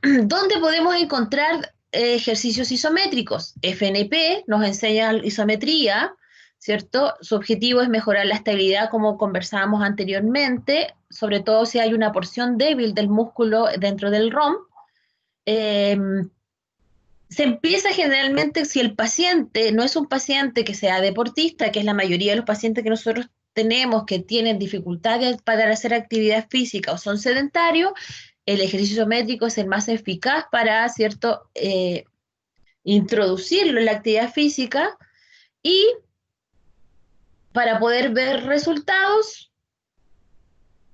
¿Dónde podemos encontrar ejercicios isométricos? FNP nos enseña isometría, ¿cierto? Su objetivo es mejorar la estabilidad, como conversábamos anteriormente, sobre todo si hay una porción débil del músculo dentro del ROM. Se empieza generalmente si el paciente no es un paciente que sea deportista, que es la mayoría de los pacientes que nosotros tenemos que tienen dificultades para hacer actividad física o son sedentarios, el ejercicio isométrico es el más eficaz para, ¿cierto?, introducirlo en la actividad física y para poder ver resultados,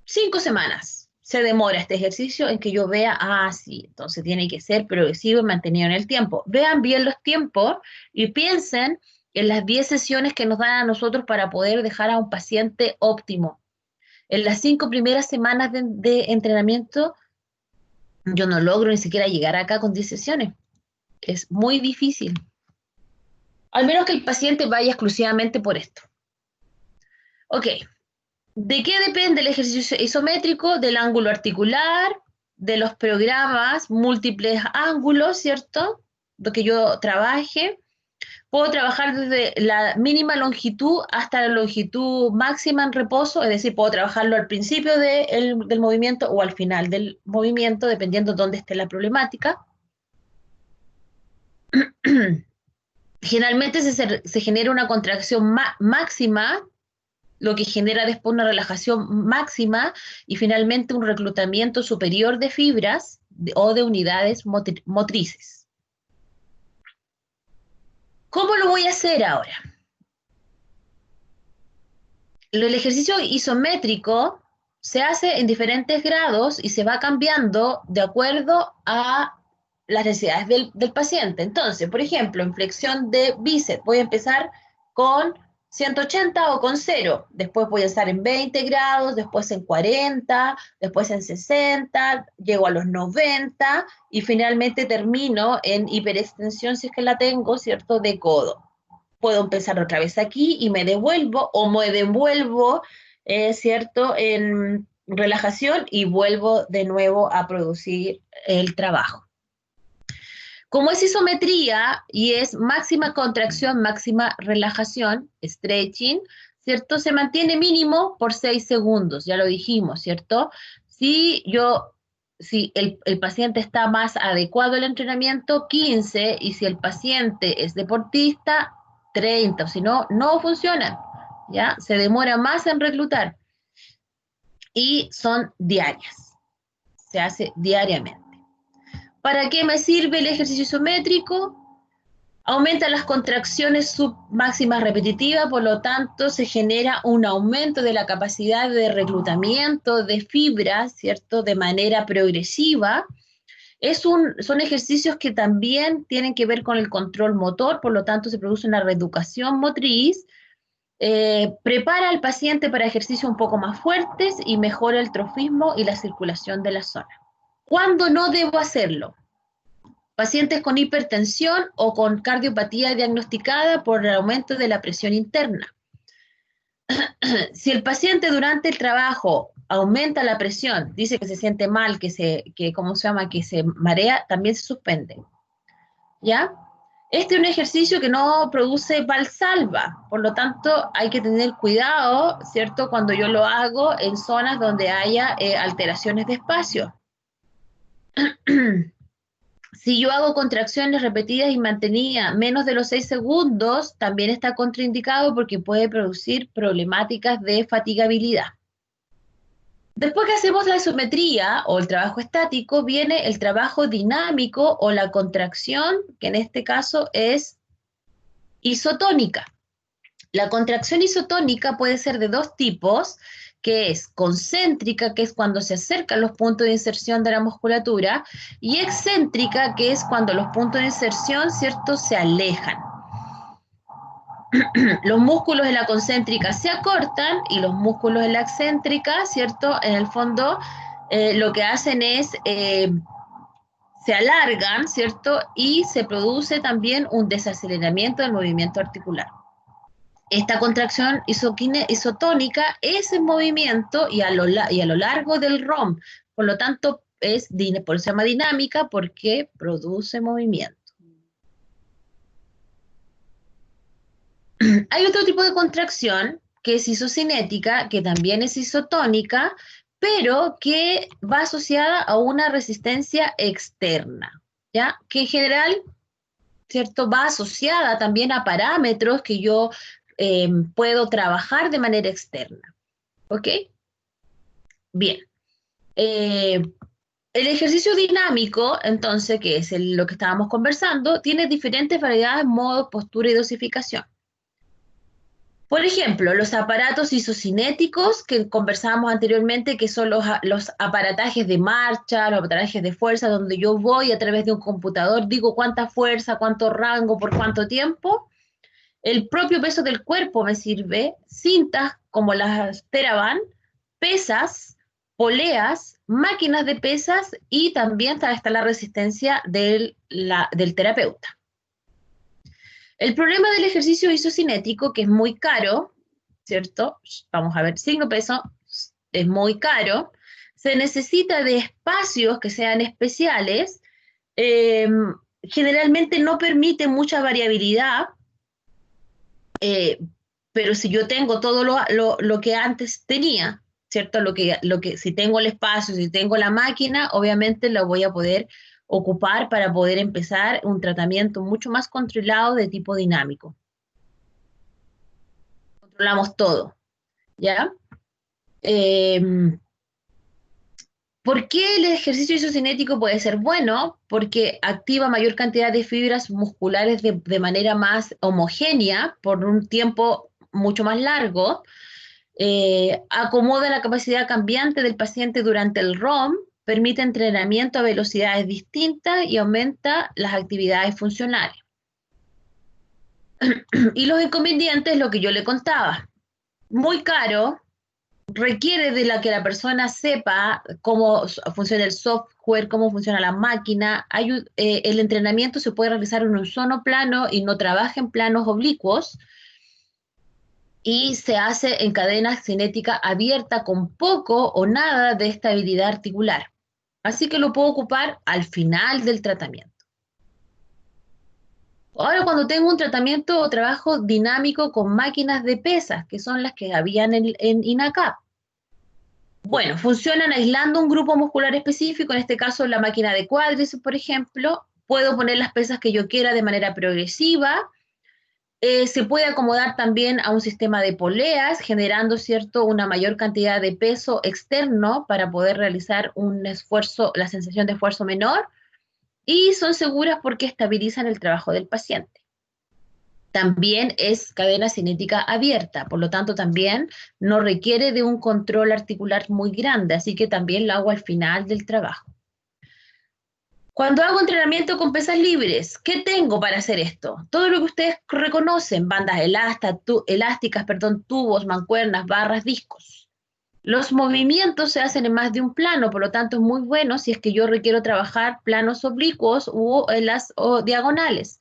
5 semanas se demora este ejercicio en que yo vea, sí, entonces tiene que ser progresivo y mantenido en el tiempo. Vean bien los tiempos y piensen en las 10 sesiones que nos dan a nosotros para poder dejar a un paciente óptimo. En las 5 primeras semanas de entrenamiento, yo no logro ni siquiera llegar acá con 10 sesiones. Es muy difícil. Al menos que el paciente vaya exclusivamente por esto. Ok. ¿De qué depende el ejercicio isométrico? Del ángulo articular, de los programas, múltiples ángulos, ¿cierto? Lo que yo trabaje. Puedo trabajar desde la mínima longitud hasta la longitud máxima en reposo, es decir, puedo trabajarlo al principio del movimiento o al final del movimiento, dependiendo de dónde esté la problemática. Generalmente se genera una contracción máxima, lo que genera después una relajación máxima y finalmente un reclutamiento superior de fibras o de unidades motrices. ¿Cómo lo voy a hacer ahora? El ejercicio isométrico se hace en diferentes grados y se va cambiando de acuerdo a las necesidades del paciente. Entonces, por ejemplo, en flexión de bíceps voy a empezar con 180 o con 0, después voy a estar en 20 grados, después en 40, después en 60, llego a los 90 y finalmente termino en hiperextensión, si es que la tengo, ¿cierto?, de codo. Puedo empezar otra vez aquí y me devuelvo, o me devuelvo, ¿cierto?, en relajación y vuelvo de nuevo a producir el trabajo. Como es isometría y es máxima contracción, máxima relajación, stretching, ¿cierto? Se mantiene mínimo por 6 segundos, ya lo dijimos, ¿cierto? Si el paciente está más adecuado al entrenamiento, 15, y si el paciente es deportista, 30, o si no, no funciona, ¿ya? Se demora más en reclutar. Y son diarias, se hace diariamente. ¿Para qué me sirve el ejercicio isométrico? Aumenta las contracciones submáximas repetitivas, por lo tanto se genera un aumento de la capacidad de reclutamiento de fibras, ¿cierto?, de manera progresiva. Son ejercicios que también tienen que ver con el control motor, por lo tanto se produce una reeducación motriz, prepara al paciente para ejercicios un poco más fuertes y mejora el trofismo y la circulación de la zona. ¿Cuándo no debo hacerlo? Pacientes con hipertensión o con cardiopatía diagnosticada por el aumento de la presión interna. Si el paciente durante el trabajo aumenta la presión, dice que se siente mal, que se marea, también se suspende. ¿Ya? Este es un ejercicio que no produce valsalva, por lo tanto hay que tener cuidado, ¿cierto?, cuando yo lo hago en zonas donde haya alteraciones de espacio. Si yo hago contracciones repetidas y mantenidas menos de los 6 segundos, también está contraindicado porque puede producir problemáticas de fatigabilidad. Después que hacemos la isometría o el trabajo estático, viene el trabajo dinámico o la contracción, que en este caso es isotónica. La contracción isotónica puede ser de dos tipos, que es concéntrica, que es cuando se acercan los puntos de inserción de la musculatura, y excéntrica, que es cuando los puntos de inserción, ¿cierto?, se alejan. Los músculos de la concéntrica se acortan y los músculos de la excéntrica, ¿cierto?, en el fondo lo que hacen es, se alargan, ¿cierto?, y se produce también un desaceleramiento del movimiento articular. Esta contracción isotónica es en movimiento y a lo largo del ROM, por lo tanto, por eso se llama dinámica, porque produce movimiento. Hay otro tipo de contracción, que es isocinética, que también es isotónica, pero que va asociada a una resistencia externa, ¿ya? Que en general, ¿cierto?, va asociada también a parámetros que yo puedo trabajar de manera externa, ¿ok? Bien. El ejercicio dinámico, entonces, que es lo que estábamos conversando, tiene diferentes variedades, modos, postura y dosificación. Por ejemplo, los aparatos isocinéticos que conversábamos anteriormente, que son los aparatajes de marcha, los aparatajes de fuerza, donde yo voy a través de un computador, digo cuánta fuerza, cuánto rango, por cuánto tiempo. El propio peso del cuerpo me sirve, cintas como las TheraBand, pesas, poleas, máquinas de pesas y también está la resistencia del terapeuta. El problema del ejercicio isocinético, que es muy caro, ¿cierto? Vamos a ver, signo peso, es muy caro, se necesita de espacios que sean especiales, generalmente no permite mucha variabilidad, pero si yo tengo todo lo que antes tenía, ¿cierto? Si tengo el espacio, si tengo la máquina, obviamente lo voy a poder ocupar para poder empezar un tratamiento mucho más controlado de tipo dinámico. Controlamos todo, ¿ya? ¿Por qué el ejercicio isocinético puede ser bueno? Porque activa mayor cantidad de fibras musculares de manera más homogénea por un tiempo mucho más largo, acomoda la capacidad cambiante del paciente durante el ROM, permite entrenamiento a velocidades distintas y aumenta las actividades funcionales. Y los inconvenientes, lo que yo le contaba, muy caro, requiere de que la persona sepa cómo funciona el software, cómo funciona la máquina. El entrenamiento se puede realizar en un solo plano y no trabaja en planos oblicuos, y se hace en cadena cinética abierta con poco o nada de estabilidad articular. Así que lo puedo ocupar al final del tratamiento. Ahora, cuando tengo un tratamiento o trabajo dinámico con máquinas de pesas, que son las que habían en INACAP. Bueno, funcionan aislando un grupo muscular específico, en este caso la máquina de cuádriceps, por ejemplo. Puedo poner las pesas que yo quiera de manera progresiva. Se puede acomodar también a un sistema de poleas, generando, ¿cierto?, una mayor cantidad de peso externo para poder realizar un esfuerzo, la sensación de esfuerzo menor, y son seguras porque estabilizan el trabajo del paciente. También es cadena cinética abierta, por lo tanto también no requiere de un control articular muy grande, así que también lo hago al final del trabajo. Cuando hago entrenamiento con pesas libres, ¿qué tengo para hacer esto? Todo lo que ustedes reconocen, bandas elásticas, tubos, mancuernas, barras, discos. Los movimientos se hacen en más de un plano, por lo tanto es muy bueno si es que yo requiero trabajar planos oblicuos o diagonales.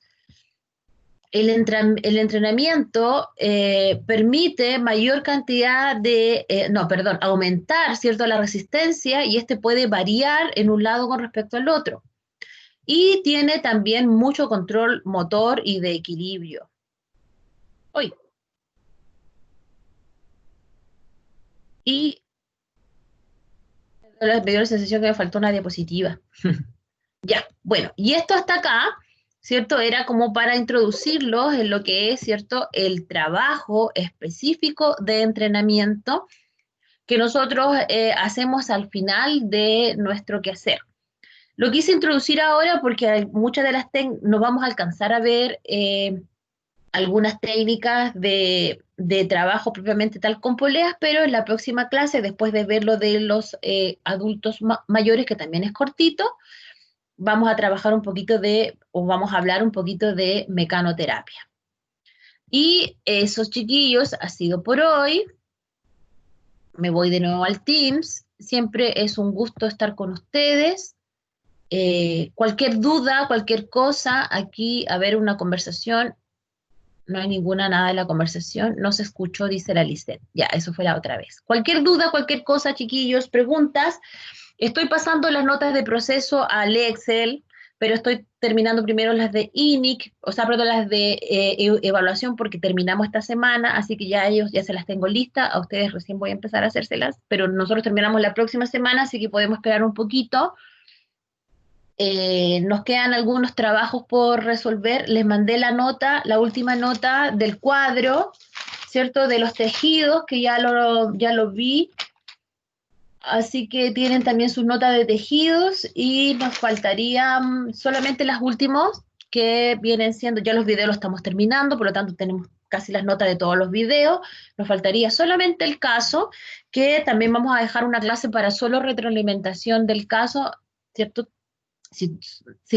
El entrenamiento permite mayor cantidad de, aumentar, ¿cierto?, la resistencia, y puede variar en un lado con respecto al otro. y tiene también mucho control motor y de equilibrio. Hoy. Y me dio la sensación que me faltó una diapositiva. Ya, bueno, y esto hasta acá, ¿cierto? Era como para introducirlos en lo que es, ¿cierto?, el trabajo específico de entrenamiento que nosotros hacemos al final de nuestro quehacer. Lo quise introducir ahora porque muchas de las no vamos a alcanzar a ver algunas técnicas de trabajo propiamente tal con poleas, pero en la próxima clase, después de ver lo de los adultos mayores, que también es cortito, vamos a trabajar un poquito o vamos a hablar un poquito de mecanoterapia. Y esos chiquillos, ha sido por hoy. Me voy de nuevo al Teams. Siempre es un gusto estar con ustedes. Cualquier duda, cualquier cosa, aquí a ver una conversación. No hay nada de la conversación. No se escuchó, dice la Lisette. Ya, eso fue la otra vez. Cualquier duda, cualquier cosa, chiquillos, preguntas. Estoy pasando las notas de proceso al Excel, pero estoy terminando primero las de INIC, o sea, perdón, las de evaluación, porque terminamos esta semana, así que ya se las tengo listas. A ustedes recién voy a empezar a hacérselas, pero nosotros terminamos la próxima semana, así que podemos esperar un poquito. Nos quedan algunos trabajos por resolver. Les mandé la última nota del cuadro, ¿cierto? De los tejidos, que ya lo vi. Así que tienen también sus notas de tejidos y nos faltarían solamente las últimas, que vienen siendo, ya los videos los estamos terminando, por lo tanto tenemos casi las notas de todos los videos. Nos faltaría solamente el caso, que también vamos a dejar una clase para solo retroalimentación del caso, ¿cierto? Si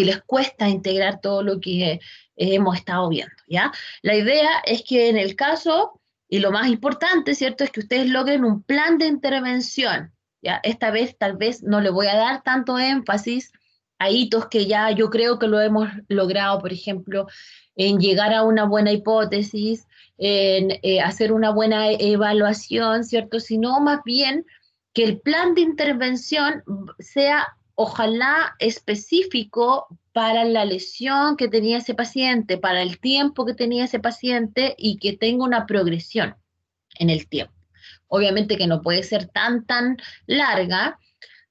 les cuesta integrar todo lo que hemos estado viendo, ¿ya? La idea es que en el caso, y lo más importante, ¿cierto?, es que ustedes logren un plan de intervención, ¿ya? Esta vez tal vez no le voy a dar tanto énfasis a hitos que ya yo creo que lo hemos logrado, por ejemplo, en llegar a una buena hipótesis, en hacer una buena evaluación, ¿cierto?, sino más bien que el plan de intervención sea ojalá específico para la lesión que tenía ese paciente, para el tiempo que tenía ese paciente y que tenga una progresión en el tiempo. Obviamente que no puede ser tan larga.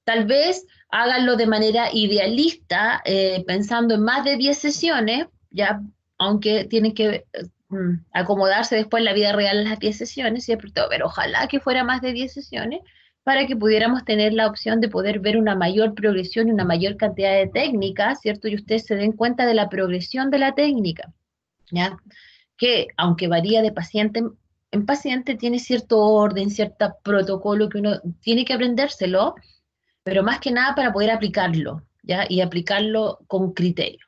Tal vez háganlo de manera idealista, pensando en más de 10 sesiones, ya, aunque tienen que acomodarse después en la vida real en las 10 sesiones, siempre, pero ojalá que fuera más de 10 sesiones, para que pudiéramos tener la opción de poder ver una mayor progresión y una mayor cantidad de técnicas, ¿cierto? Y ustedes se den cuenta de la progresión de la técnica, ¿ya? Que aunque varía de paciente en paciente, tiene cierto orden, cierto protocolo que uno tiene que aprendérselo, pero más que nada para poder aplicarlo, ¿ya? Y aplicarlo con criterio.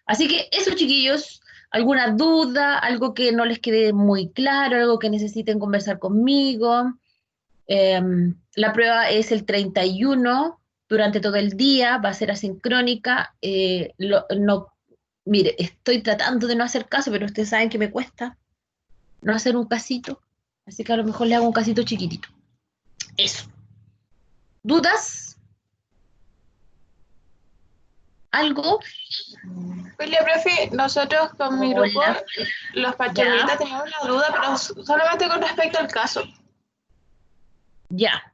Así que eso, chiquillos, ¿alguna duda? ¿Algo que no les quede muy claro? ¿Algo que necesiten conversar conmigo? La prueba es el 31, durante todo el día, va a ser asincrónica. Mire, estoy tratando de no hacer caso, pero ustedes saben que me cuesta no hacer un casito, así que a lo mejor le hago un casito chiquitito. Eso. ¿Dudas? ¿Algo?
Julia, profe, nosotros con mi grupo, los pachorritas, teníamos una duda, pero solamente con respecto al caso.
Ya.